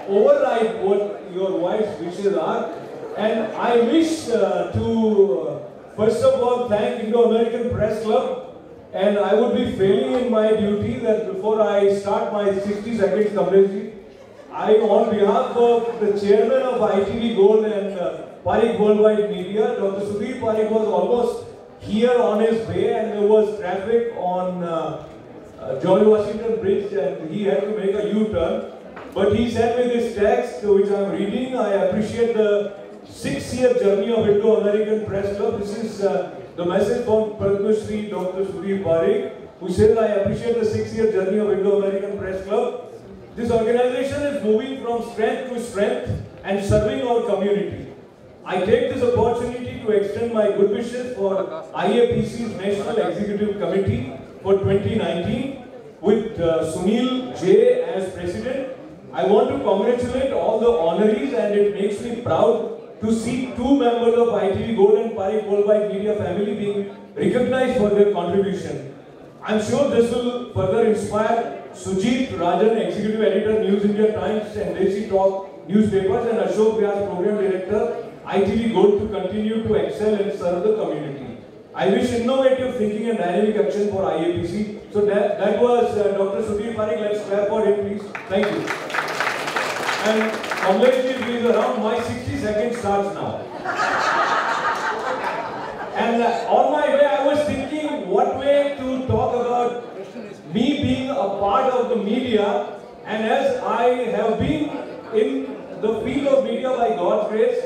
override what your wife's wishes are. And I wish to, first of all, thank Indo-American Press Club. And I would be failing in my duty that before I start my 60 seconds coverage, I, on behalf of the chairman of ITV Gold and Parikh Worldwide Media, Dr. Sudhir Parikh was almost here on his way, and there was traffic on George Washington Bridge and he had to make a U-turn. But he sent me this text which I am reading. I appreciate the 6-year journey of Indo-American Press Club. This is the message from Padma Shri Dr. Sudhir Parikh, who says, I appreciate the 6-year journey of Indo-American Press Club. This organization is moving from strength to strength and serving our community. I take this opportunity to extend my good wishes for IAPC's National Executive Committee for 2019 with Sunil J as President. I want to congratulate all the honorees, and it makes me proud to see 2 members of ITV Gold and Parikh Worldwide Media family being recognized for their contribution. I'm sure this will further inspire Sujit Rajan, Executive Editor, News India Times and Desi Talk newspapers, and Ashok Vyas, Program Director, ITV Gold, to continue to excel and serve the community. I wish innovative thinking and dynamic action for IAPC. So that was Dr. Sudhir Parikh. Let's clap for him, please. Thank you. And Kamlesh ji, please, around my 60 seconds starts now. And on my way, I was thinking what way to talk about me being a part of the media. And as I have been in the field of media by God's grace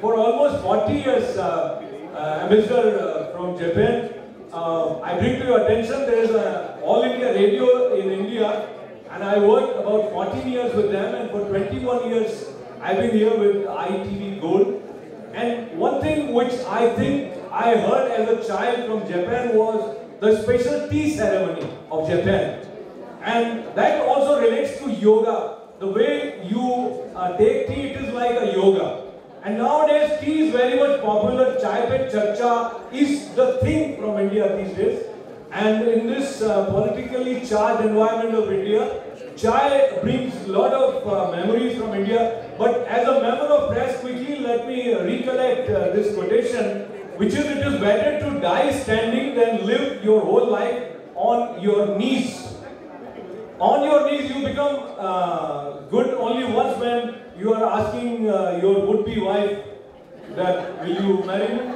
for almost 40 years, Ambassador from Japan, I bring to your attention there is an All India Radio in India, and I worked about 14 years with them, and for 21 years I've been here with ITV Gold. And one thing which I think I heard as a child from Japan was the special tea ceremony of Japan. And that also relates to yoga. The way you take tea, it is like a yoga. And nowadays, tea is very much popular. Chai pe charcha is the thing from India these days. And in this politically charged environment of India, chai brings a lot of memories from India. But as a member of press, quickly let me recollect this quotation, which is, it is better to die standing than live your whole life on your knees. On your knees, you become good only once when you are asking your would-be wife that will you marry me?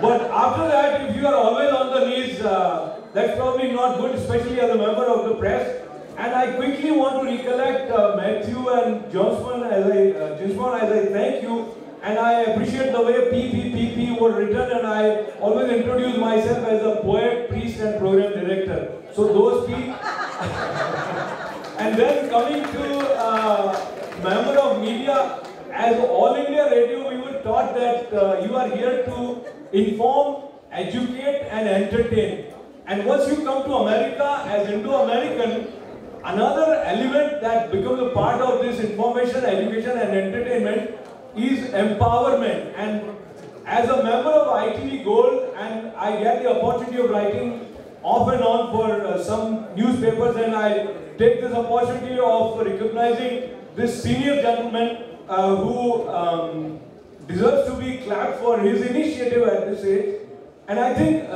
But after that, if you are always on the knees, that's probably not good, especially as a member of the press. And I quickly want to recollect Matthew and Johnson as I thank you. And I appreciate the way PPPP were written, and I always introduce myself as a poet, priest and program director. So those people. And then coming to member of media, as All India Radio, we were taught that you are here to inform, educate and entertain. And once you come to America as Indo-American, another element that becomes a part of this information, education and entertainment is empowerment. And as a member of ITV Gold, and I get the opportunity of writing off and on for some newspapers, and I take this opportunity of recognizing this senior gentleman who deserves to be clapped for his initiative at this age. And I think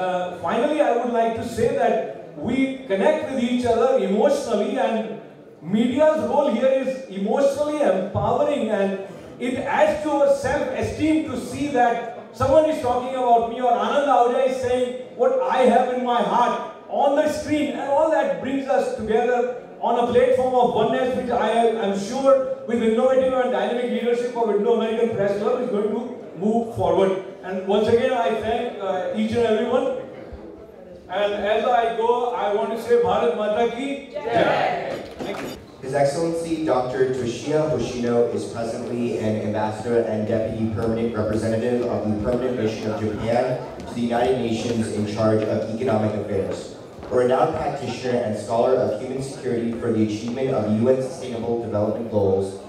finally I would like to say that we connect with each other emotionally, and media's role here is emotionally empowering, and it adds to our self-esteem to see that someone is talking about me, or Anand Ahuja is saying what I have in my heart on the screen, and all that brings us together on a platform of oneness, which I am sure with innovative and dynamic leadership of Indo-American Press Club is going to move forward. And once again, I thank each and everyone. And as I go, I want to say Bharat Mata Ki Jai. Thank you. His Excellency Dr. Toshiya Hoshino is presently an ambassador and deputy permanent representative of the Permanent Mission of Japan to the United Nations in charge of economic affairs. A renowned practitioner and scholar of human security for the achievement of UN Sustainable Development Goals.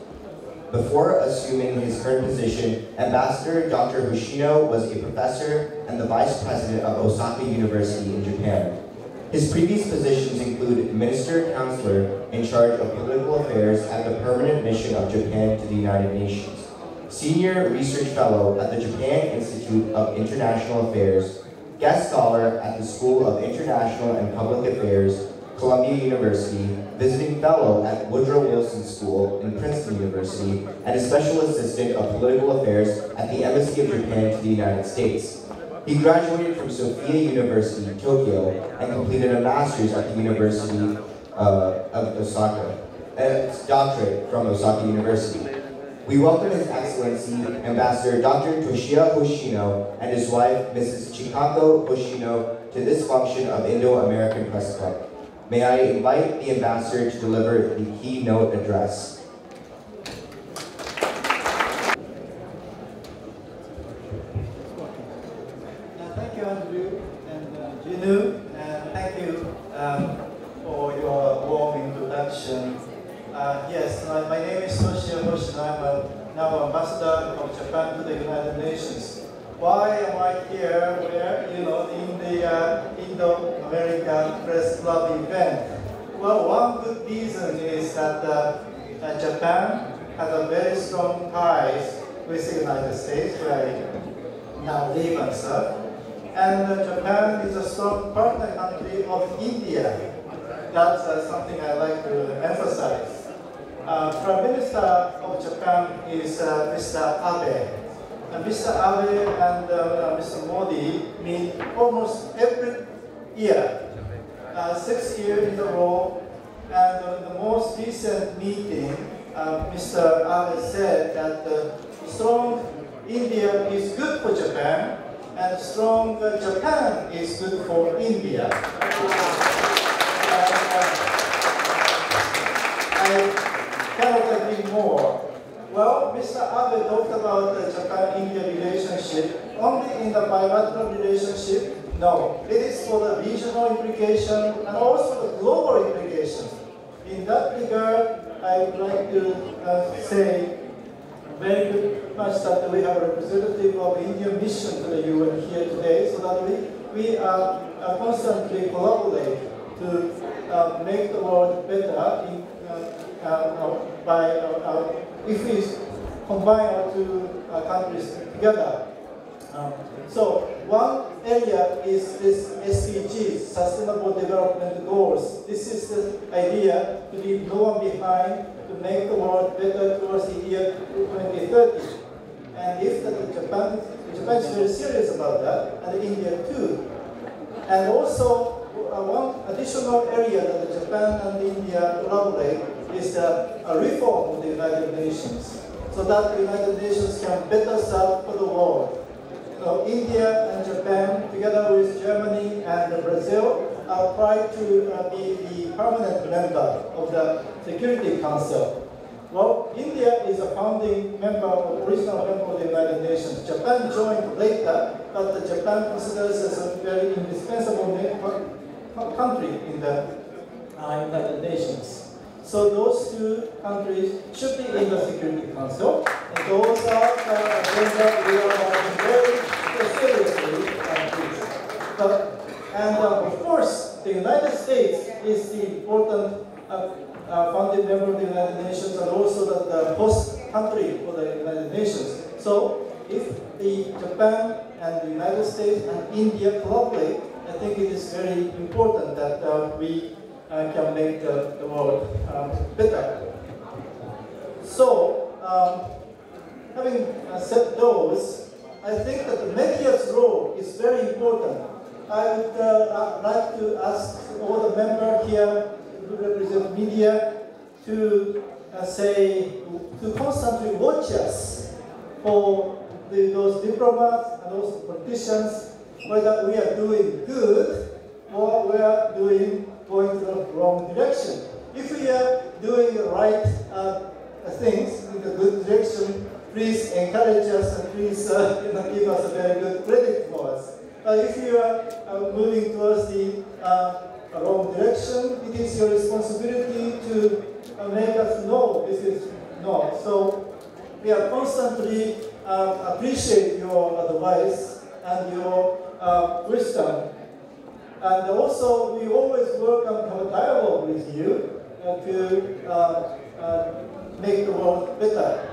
Before assuming his current position, Ambassador Dr. Hoshino was a professor and the vice president of Osaka University in Japan. His previous positions include Minister Counselor in charge of political affairs at the Permanent Mission of Japan to the United Nations, Senior Research Fellow at the Japan Institute of International Affairs, Guest Scholar at the School of International and Public Affairs, Columbia University, Visiting Fellow at Woodrow Wilson School in Princeton University, and a Special Assistant of Political Affairs at the Embassy of Japan to the United States. He graduated from Sophia University, Tokyo, and completed a master's at the University of Osaka, and a doctorate from Osaka University. We welcome His Excellency Ambassador Dr. Toshiya Hoshino and his wife, Mrs. Chikako Hoshino, to this function of Indo-American Press Club. May I invite the ambassador to deliver the keynote address. Thank you, Andrew and Jinu, and thank you for your warm introduction. Yes, my name is Toshiya Hoshino. I'm now ambassador of Japan to the United Nations. Why am I here? Where, in the Indo-American Press Club event? Well, one good reason is that Japan has a very strong ties with the United States, where I now live and serve. And Japan is a strong partner country of India. That's something I like to emphasize. Prime Minister of Japan is Mr. Abe. And Mr. Abe and Mr. Modi meet almost every year, 6 years in a row. And the most recent meeting, Mr. Abe said that strong India is good for Japan, and strong Japan is good for India. I cannot agree more. Well, Mr. Abe talked about the Japan-India relationship only in the bilateral relationship. No, it is for the regional implication and also the global implication. In that regard, I would like to say very much that we have a representative of Indian mission to the UN here today, so that we constantly collaborate to make the world better if we combine our two countries together. So one area is this SDGs, Sustainable Development Goals. This is the idea to leave no one behind, to make the world better towards the year 2030. And if Japan is very serious about that, and India too. And also, one additional area that Japan and India collaborate is the reform of the United Nations, so that the United Nations can better serve for the world. India and Japan, together with Germany and Brazil, are trying to be the permanent member of the Security Council. Well, India is a founding member, original member of the United Nations. Japan joined later, but Japan considers as a very indispensable country in the United Nations. So those two countries should be in the Security Council. And those are agenda we are working very seriously on this. And of course, the United States is the important founding member of the United Nations, and also the host country for the United Nations. So if Japan and the United States and India collaborate, I think it is very important that we can make the world better. So, having said those, I think that the media's role is very important. I would like to ask all the members here who represent media to to constantly watch us for those diplomats and those politicians, whether we are doing good or we are going to the wrong direction. If we are doing the encourage us and please give us a very good credit for us. If you are moving towards the wrong direction, it is your responsibility to make us know this is not. So we are constantly appreciate your advice and your wisdom. And also, we always welcome to have a dialogue with you to make the world better.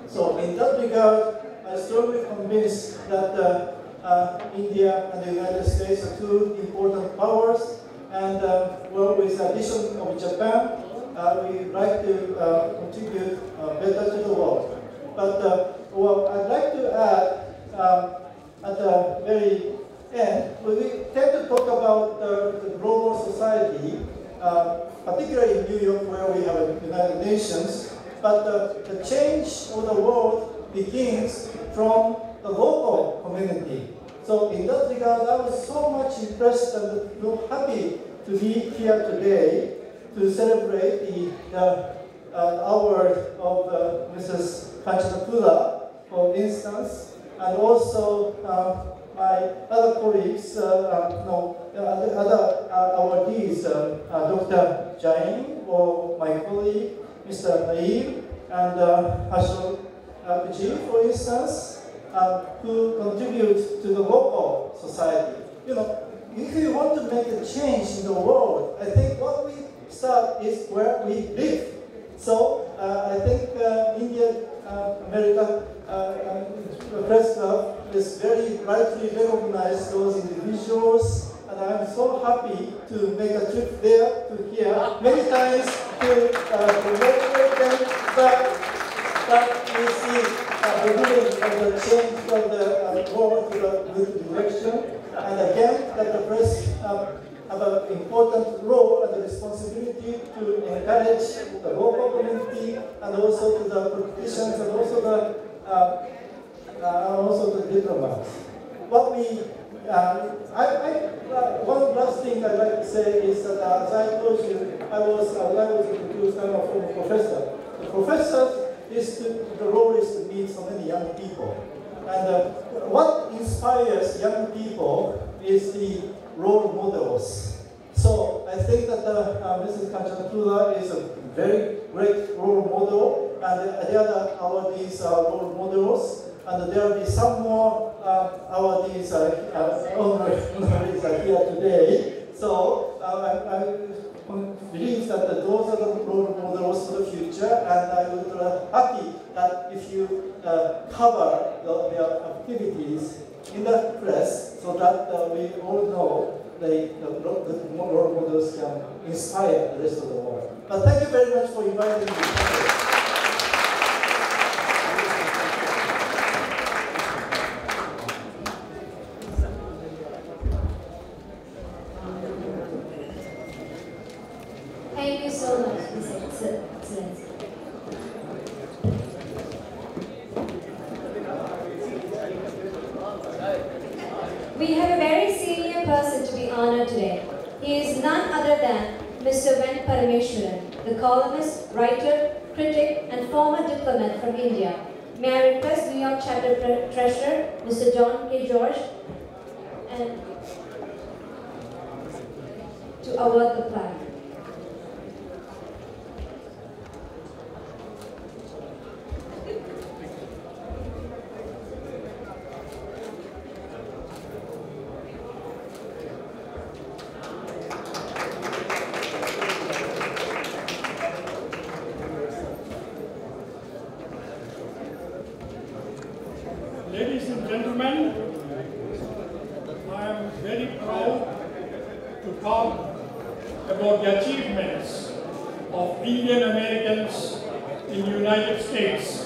So in that regard, I'm strongly convinced that India and the United States are two important powers, and well, with the addition of Japan, we like to contribute better to the world. But well, I'd like to add at the very end, we tend to talk about the global society, particularly in New York where we have a United Nations, but the change of the world begins from the local community. So in that regard, I was so much impressed and so happy to be here today to celebrate the hour of Mrs. Kanchanapura, for instance, and also my other colleagues, other awardees, Dr. Jain, or my colleague, Mr. Nair, and Ashok Ji, for instance, who contribute to the local society. You know, if you want to make a change in the world, I think what we start is where we live. So I think India, America, Press Club is very rightly recognized those individuals, and I'm so happy to make a trip there to here many times to congratulate them. But we see the beginning of the change from the world to the good direction, and again that the press have an important role and the responsibility to encourage the local community and also to the politicians and also the diplomats. What we, one last thing I'd like to say is that as I told you, I was introduced kind of former professor. The professor the role is to meet so many young people. And what inspires young people is the role models. So I think that Mrs. Kanchanapura is a very great role model, and the other awardees are role models, and there will be some more awardees honorees are here today. So I believe that those are the role models for the future, and I would be happy that if you cover their activities in the press so that we all know the role models can inspire the rest of the world. But thank you very much for inviting me. Thank you so much, His Excellency. We have a very senior person to be honored today. He is none other than Mr. Ven Parameswaran, the columnist, writer, critic, and former diplomat from India. May I request New York Chapter Treasurer, Mr. John K. George, and to award the plaque. Ladies and gentlemen, I am very proud to talk about the achievements of Indian Americans in the United States.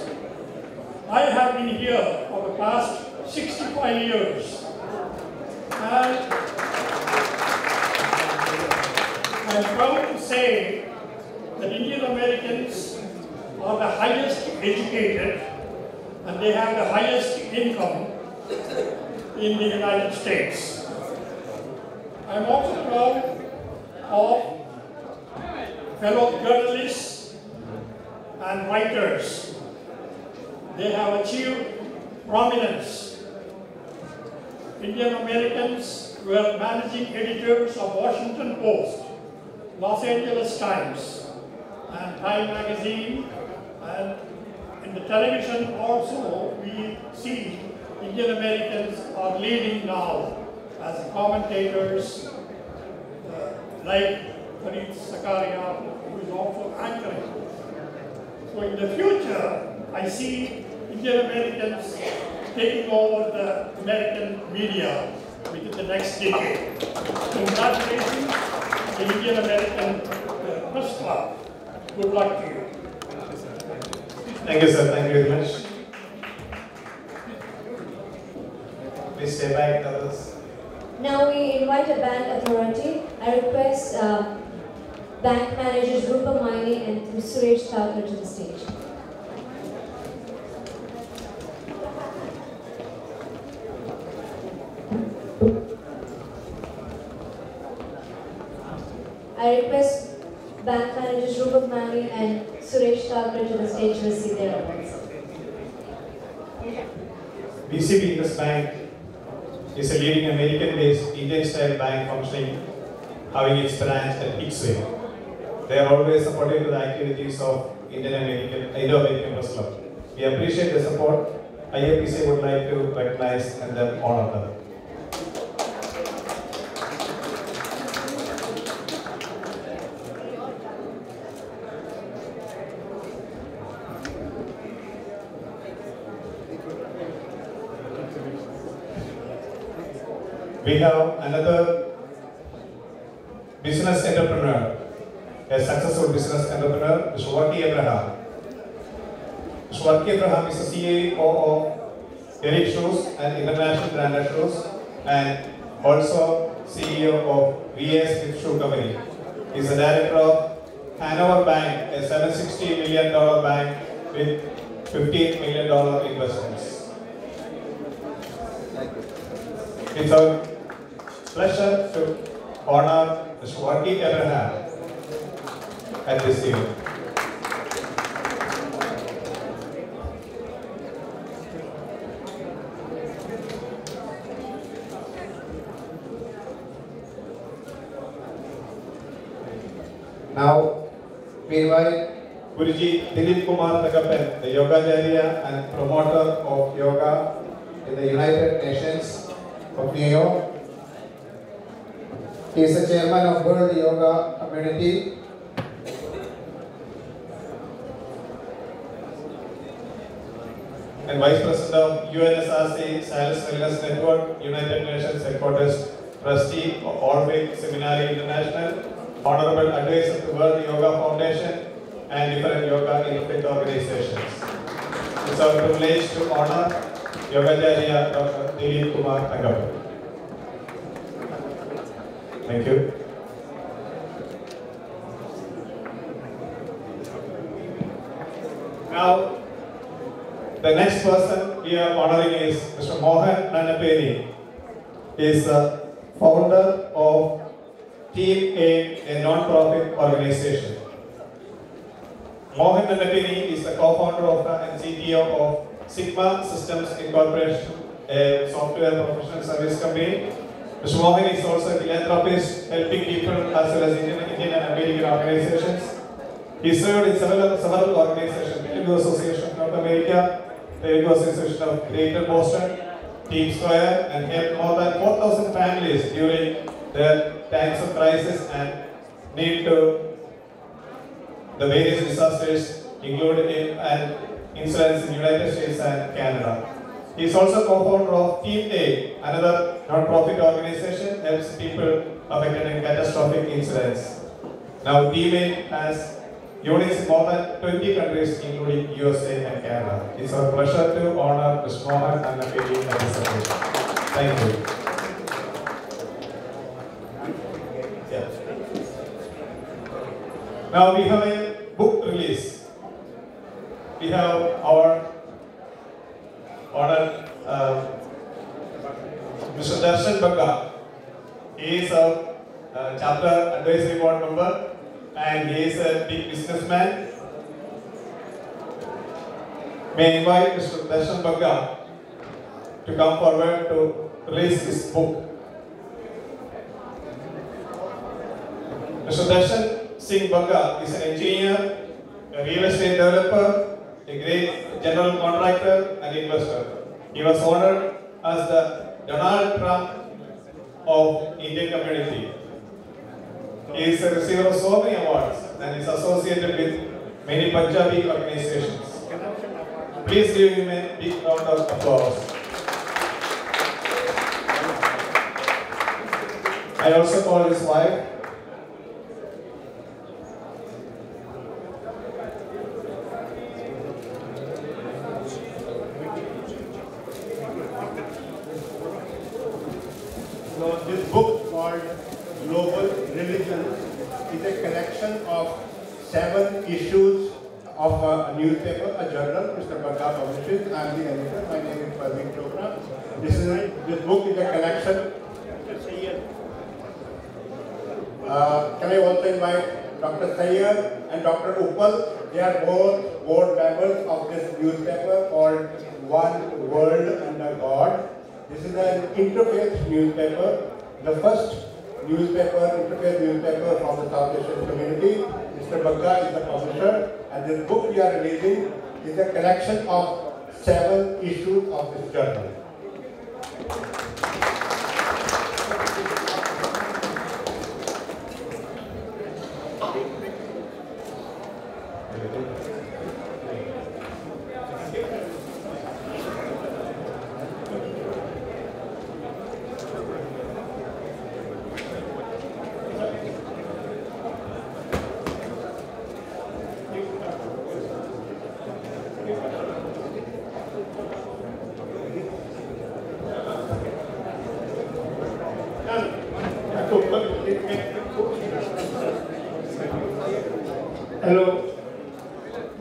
I have been here for the past 65 years, and I am proud to say that Indian Americans are the highest educated and they have the highest income in the United States. I'm also proud of fellow journalists and writers. They have achieved prominence. Indian Americans were managing editors of Washington Post, Los Angeles Times, and Time Magazine, and in the television also we see Indian Americans are leading now as commentators like Fareed Zakaria, who is also anchoring. So in the future, I see Indian Americans taking over the American media within the next decade. Congratulations, the Indian American Press Club. Good luck to you. Thank you, sir. Thank you very much. Please stay back, others. Now we invite a bank authority. I request bank managers Rupa Maini and Suresh Thakur to the stage. I request bank managers Rupa Maini and Suresh Thakur to the stage to receive their awards. BCB Invest Bank is a leading American-based Indian-style bank functioning, having its branch at Ipswich. They are always supportive to the activities of Indo-American Press Club. We appreciate the support. IAPC would like to recognize and then honor them. We have another business entrepreneur, a successful business entrepreneur, Mr. Waki Abraham. Mr. Waki Abraham is the CEO of Elite Shoes and International Branded Shoes, and also CEO of VA Smith Shoe Company. He is the director of Hanover Bank, a $760 million bank with $15 million investments. It's our pleasure to honor Mr. Waki Abraham at this event. Now, we invite Guruji Dilip Kumar Thakapan, the Yogacharya and promoter of yoga in the United Nations of New York. He is the chairman of World Yoga Community. And Vice President of UNSRC Science Wellness Network, United Nations Headquarters, Trustee of All Faith Seminary International, Honorable Advisor to World Yoga Foundation, and different yoga interfaith organizations. It's our privilege to honor Yogacharya Dr. Dilip Kumar Thakapan. Thank you. Now, the next person we are honoring is Mr. Mohan Nanapeni. He is the founder of Team A, a non-profit organization. Mohan Nanapeni is the co-founder of and CTO of Sigma Systems Incorporation, a software professional service company. Mr. Mohan is also a philanthropist, helping people as well as Indian and American organizations. He served in several organizations, Telugu Association of North America, Telugu Association of Greater Boston, Team Square, and helped more than 4,000 families during their times of crisis and need to the various disasters, including incidents in the United States and Canada. He is also co-founder of Team A, another non-profit organization that helps people affected in catastrophic incidents. Now, Team A has units in more than 20 countries, including USA and Canada. It's our pleasure to honor Mr. Mohan Nanapeni at this occasion. Thank you. Yeah. Now we have a book release. We have our honored Mr. Darshan Bagga. He is a chapter advisory board member and he is a big businessman. May I invite Mr. Darshan Bagga to come forward to release his book. Mr. Darshan Singh Bagga is an engineer, a real estate developer, a great general contractor and investor. He was honored as the Donald Trump of Indian community. He is a receiver of so many awards and is associated with many Punjabi organizations. Please give him a big round of applause. I also call his wife. So this book called Global Religion is a collection of 7 issues of a newspaper, a journal, Mr. Bagga publishes. I am the editor. My name is Parveen Chopra. This book is a collection. Can I also invite Dr. Sayyed and Dr. Uppal? They are both board members of this newspaper called One World Under God. This is an interfaith newspaper, the first interfaith newspaper from the South Asian community. Mr. Bagga is the publisher, and this book we are releasing is a collection of 7 issues of this journal. Hello.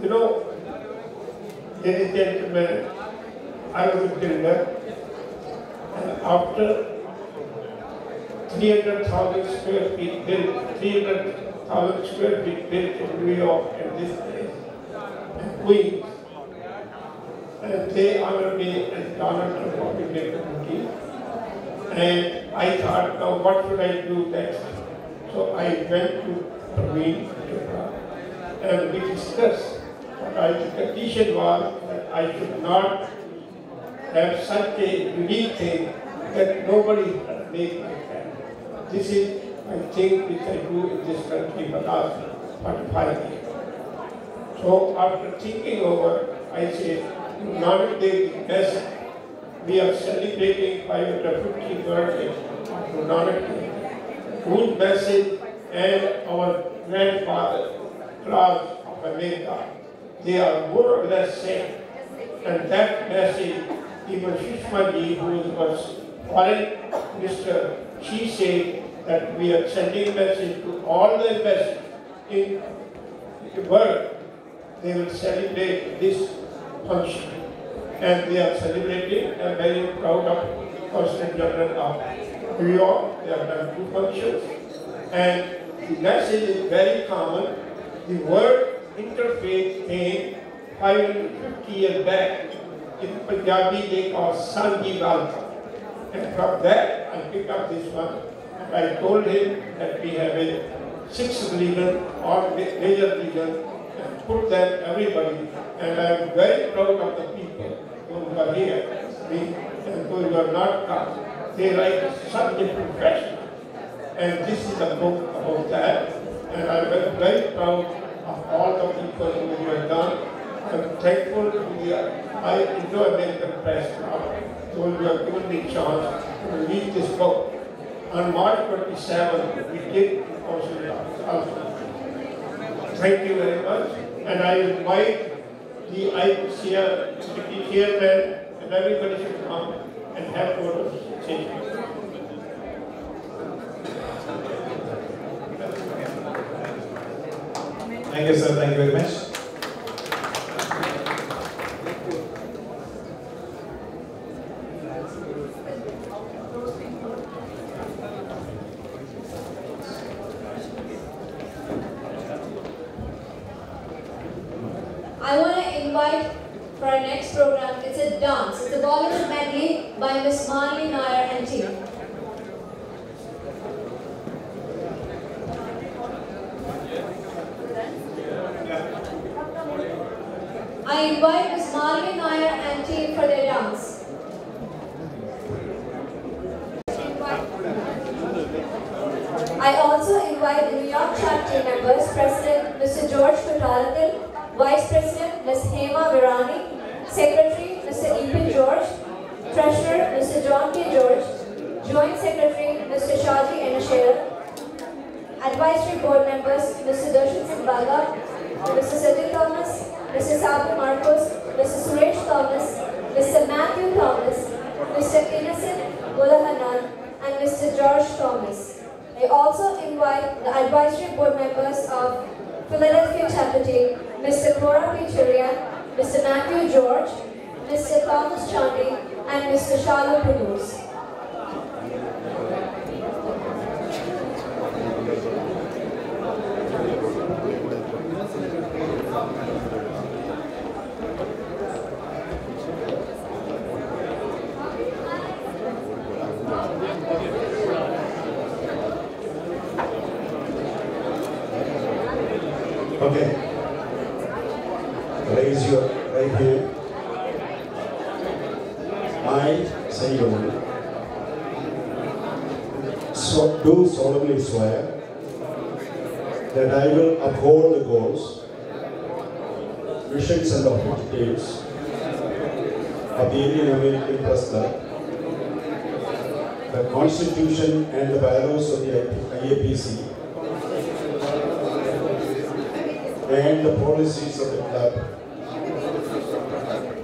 You know, ladies and gentlemen, I was a builder, and after 300,000 square feet built, 300,000 square feet built in New York and this place, and Queens, and they honored me as Donald Trump of Indian community. And I thought, now what should I do next? So I went to Parveen and we discussed. But the condition was that I should not have such a unique thing that nobody can make like that. This is my thing which I do in this country for the last 45 years. So after thinking over, I said, Nanak Dev is best. We are celebrating 550th birthday of Guru Nanak Dev, whose message and our grandfather, Claus of America, they are more or less same. And that message, even Sushma Ji, who was foreign minister, she said that we are sending message to all the ambassadors in the world. They will celebrate this function. And they are celebrating. I am very proud of Consul General of New York. They have done 2 functions. And the message is very common. The word interfaith came 550 years back. In Punjabi they call Sangi Valka. And from that I picked up this one. And I told him that we have a 6th religion or major religion and put them everybody. And I am very proud of the people who are here and those who are not come. They write such a profession. And this is a book about that. And I am very proud of all the people who have done. I am thankful to the Indo-American press now, those who have given me a chance to read this book. On March 27, we did also. Thank you very much. And I invite the IPCR committee chairman and everybody should come and have photos. Thank you, sir. Thank you very much. I want to invite for our next program, it's a dance, it's a Bollywood medley by Ms. Marley Nair and team. I invite Ms. Marley Nair and team for their dance. I also invite the New York chapter members, President Mr. George Kutarathil, Vice President Ms. Hema Virani, Secretary Mr. Epin George, Treasurer Mr. John K. George, Joint Secretary Mr. Shaji Enashera, Advisory Board members Mr. Darshan Singh Baga, Mr. Sajid Thomas, Mr. Sabu Marcos, Mr. Suresh Thomas, Mr. Matthew Thomas, Mr. Innocent Gulahanan, and Mr. George Thomas. I also invite the advisory board members of Philadelphia chapter team, Mr. Cora Pichurian, Mr. Matthew George, Mr. Thomas Chandi, and Mr. Shala Pudus. Okay. Raise your right hand. I say you do solemnly swear that I will uphold the goals, missions and objectives of the Indian American Press Club, the Constitution and the bylaws of the IAPC, and the policies of the club,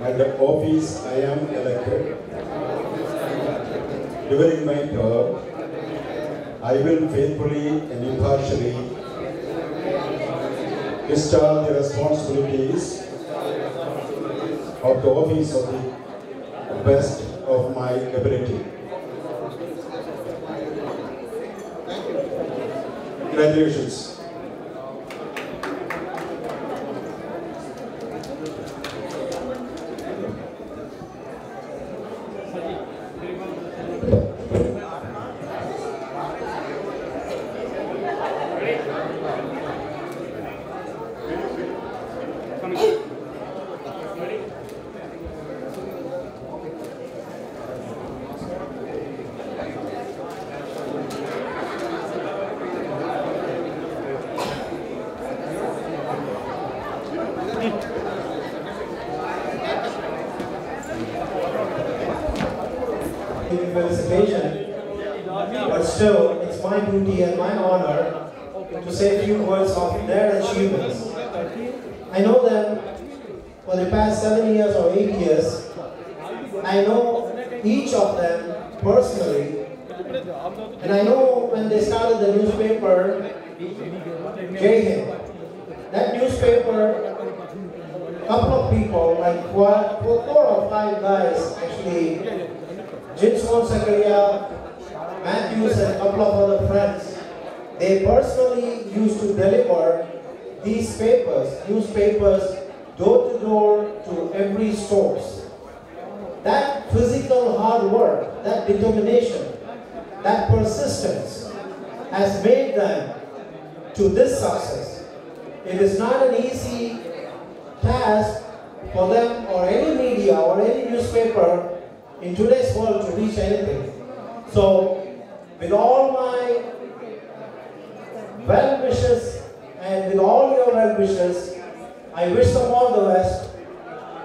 and the office I am elected. During my term, I will faithfully and impartially discharge the responsibilities of the office of the best of my ability. Congratulations. But still, it's my duty and my honor to say a few words of their achievements. I know them for the past 7 years or 8 years. I know each of them personally, and I know when they started the newspaper, Jai Hind. That newspaper, a couple of people, like 4 or 5 guys actually, Jinswan Sakaria, Matthews and a couple of other friends, they personally used to deliver these newspapers, door to door to every stores. That physical hard work, that determination, that persistence has made them to this success. It is not an easy task for them or any media or any newspaper in today's world to reach anything. So, with all my well wishes and with all your well wishes, I wish them all the best.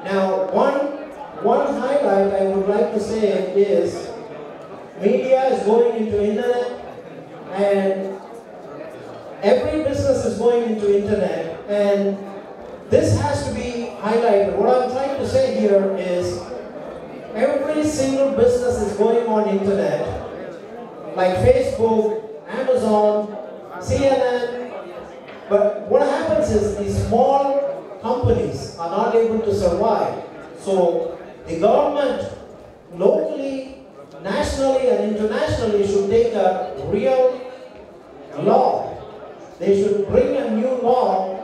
Now, one highlight I would like to say is media is going into internet, and every business is going into internet, and this has to be highlighted. What I'm trying to say here is every single business is going on internet, like Facebook, Amazon, CNN. But what happens is these small companies are not able to survive. So the government locally, nationally and internationally should take a real law. They should bring a new law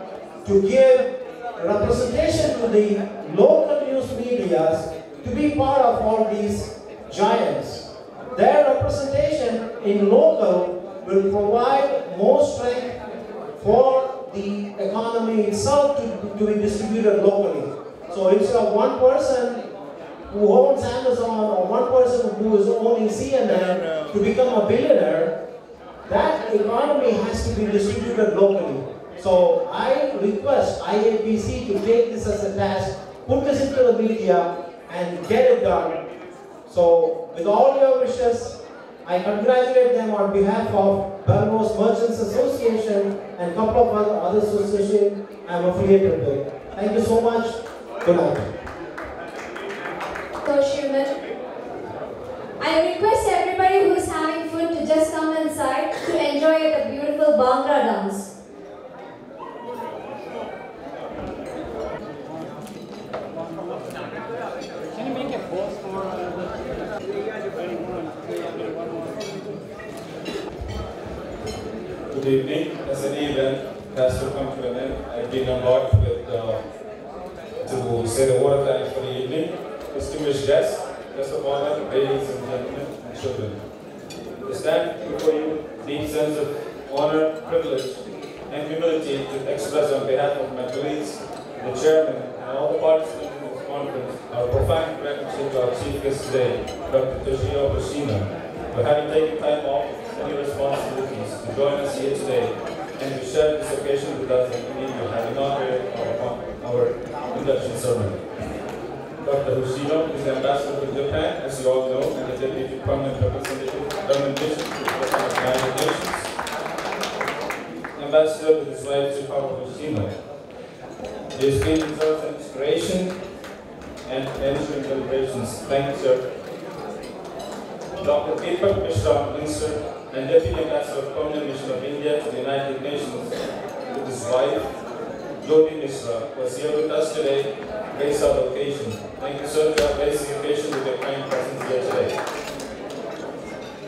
to give representation to the local news medias to be part of all these giants. Their representation in local will provide more strength for the economy itself to be distributed locally. So instead of one person who owns Amazon or one person who is owning CNN to become a billionaire, that economy has to be distributed locally. So I request IAPC to take this as a task, put this into the media and get it done. So with all your wishes, I congratulate them on behalf of Belrose Merchants Association and a couple of other associations I'm affiliated with. Thank you so much. Good night. I request everybody who is having food to just come inside to enjoy the beautiful Bhangra dance. Can you make a pause for Good evening. As an event has to come to an end, I've been embarked with to say the word of thanks for the evening. Distinguished guests, guests of honor, ladies and gentlemen, and children. To stand before you, deep sense of honor, privilege, and humility to express on behalf of my colleagues, the chairman, and all the participants in this conference, our profound gratitude to our chief guest today, Dr. Toshio Hoshino, for having taken time off many responsibilities to join us here today and to share this occasion with us and Indo, having inaugurated our induction ceremony. Dr. Hoshino is the ambassador to Japan, as you all know, and the deputy permanent representative government mission to the United Nations. Ambassador with his wife, Chihara Hoshino. His speech deserves an inspiration and ensuring deliberations. Thank you, sir. Dr. Deepak Mishra, Minister and Deputy Ambassador of Permanent Mission of India to the United Nations, with his wife, Jyoti Mishra, was here with us today to grace our occasion. Thank you, sir, for gracing the occasion with your kind presence here today.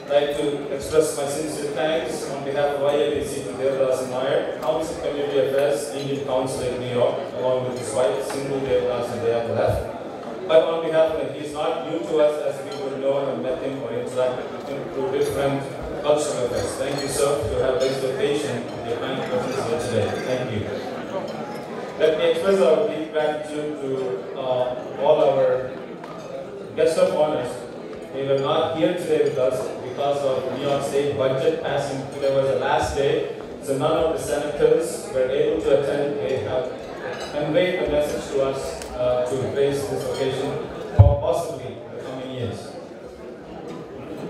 I'd like to express my sincere thanks on behalf of IAPC to Devdas Nair, Council Community Affairs, Indian Council in New York, along with his wife, Sindhu Devdas, and they have left. But on behalf of him, he is not new to us as we would know and met him or interacted with him through different cultural affairs. Thank you, sir, to have graced the occasion with your kind presence here today. Thank you. Let me express our deep gratitude to all our guests of honors. They were not here today with us because of New York State budget passing. Today was the last day, so none of the senators were able to attend. They have conveyed the message to us to grace this occasion, or possibly in the coming years.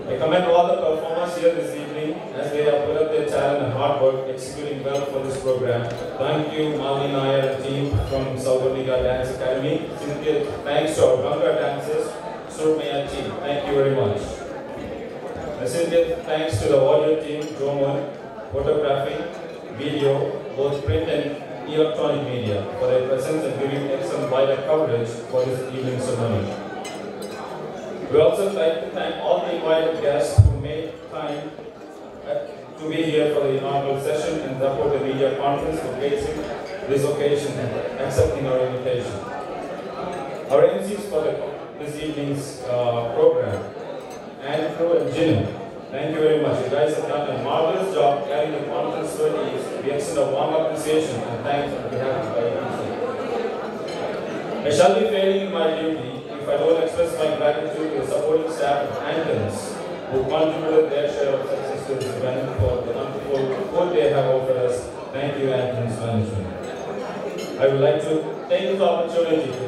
I commend all the performers here this evening as they have put up their talent and hard work executing well for this program. Thank you, Malini Nair and team from Saubaniga Dance Academy. Sincere thanks to our Bhangra dancers, Surmaya team. Thank you very much. A sincere thanks to the audio team, Jomon, photography, video, both print and electronic media, for their presence and giving excellent wider coverage for this evening's ceremony. We also like to thank all the invited guests who made time to be here for the inaugural session and support the media conference for gracing this occasion and accepting our invitation. Our MCs for this evening's program, Andrew and Jim, thank you very much. You guys have done a marvelous job carrying the conference with ease. We extend a warm appreciation and thanks on behalf of the IAPC. I shall be failing in my duty if I don't express my gratitude to the supporting staff of Anthony's who contributed their share of success to this event for the wonderful food they have offered us. Thank you, Anthony's management. I would like to take this opportunity to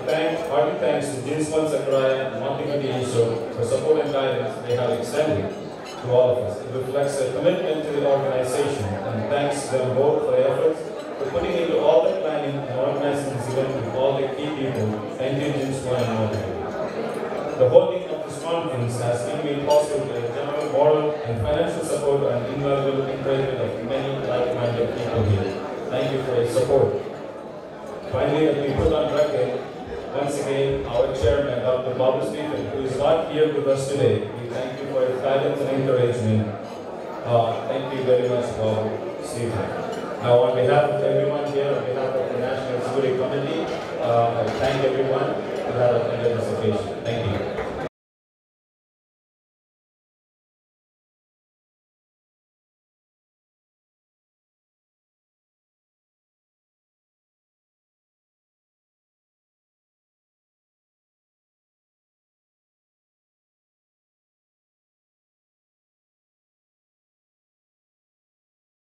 hearty thanks to Jinswan Sakuraya and Montigati Isho for support and guidance they have extended to all of us. It reflects their commitment to the organization and thanks them both for their efforts for putting into all the planning and organizing this event with all the key people. Thank you, Jinswan and Montigati. The holding of this conference has been made possible by the general moral and financial support and invaluable encouragement of many like-minded people here. Thank you for your support. Finally, let me put on record once again our chairman, Dr. Babu Stephen, who is not here with us today. We thank you for your guidance and encouragement. Thank you very much, Babu Stephen. Now, on behalf of everyone here, on behalf of the National Security Committee, I thank everyone who have attended this occasion. Thank you.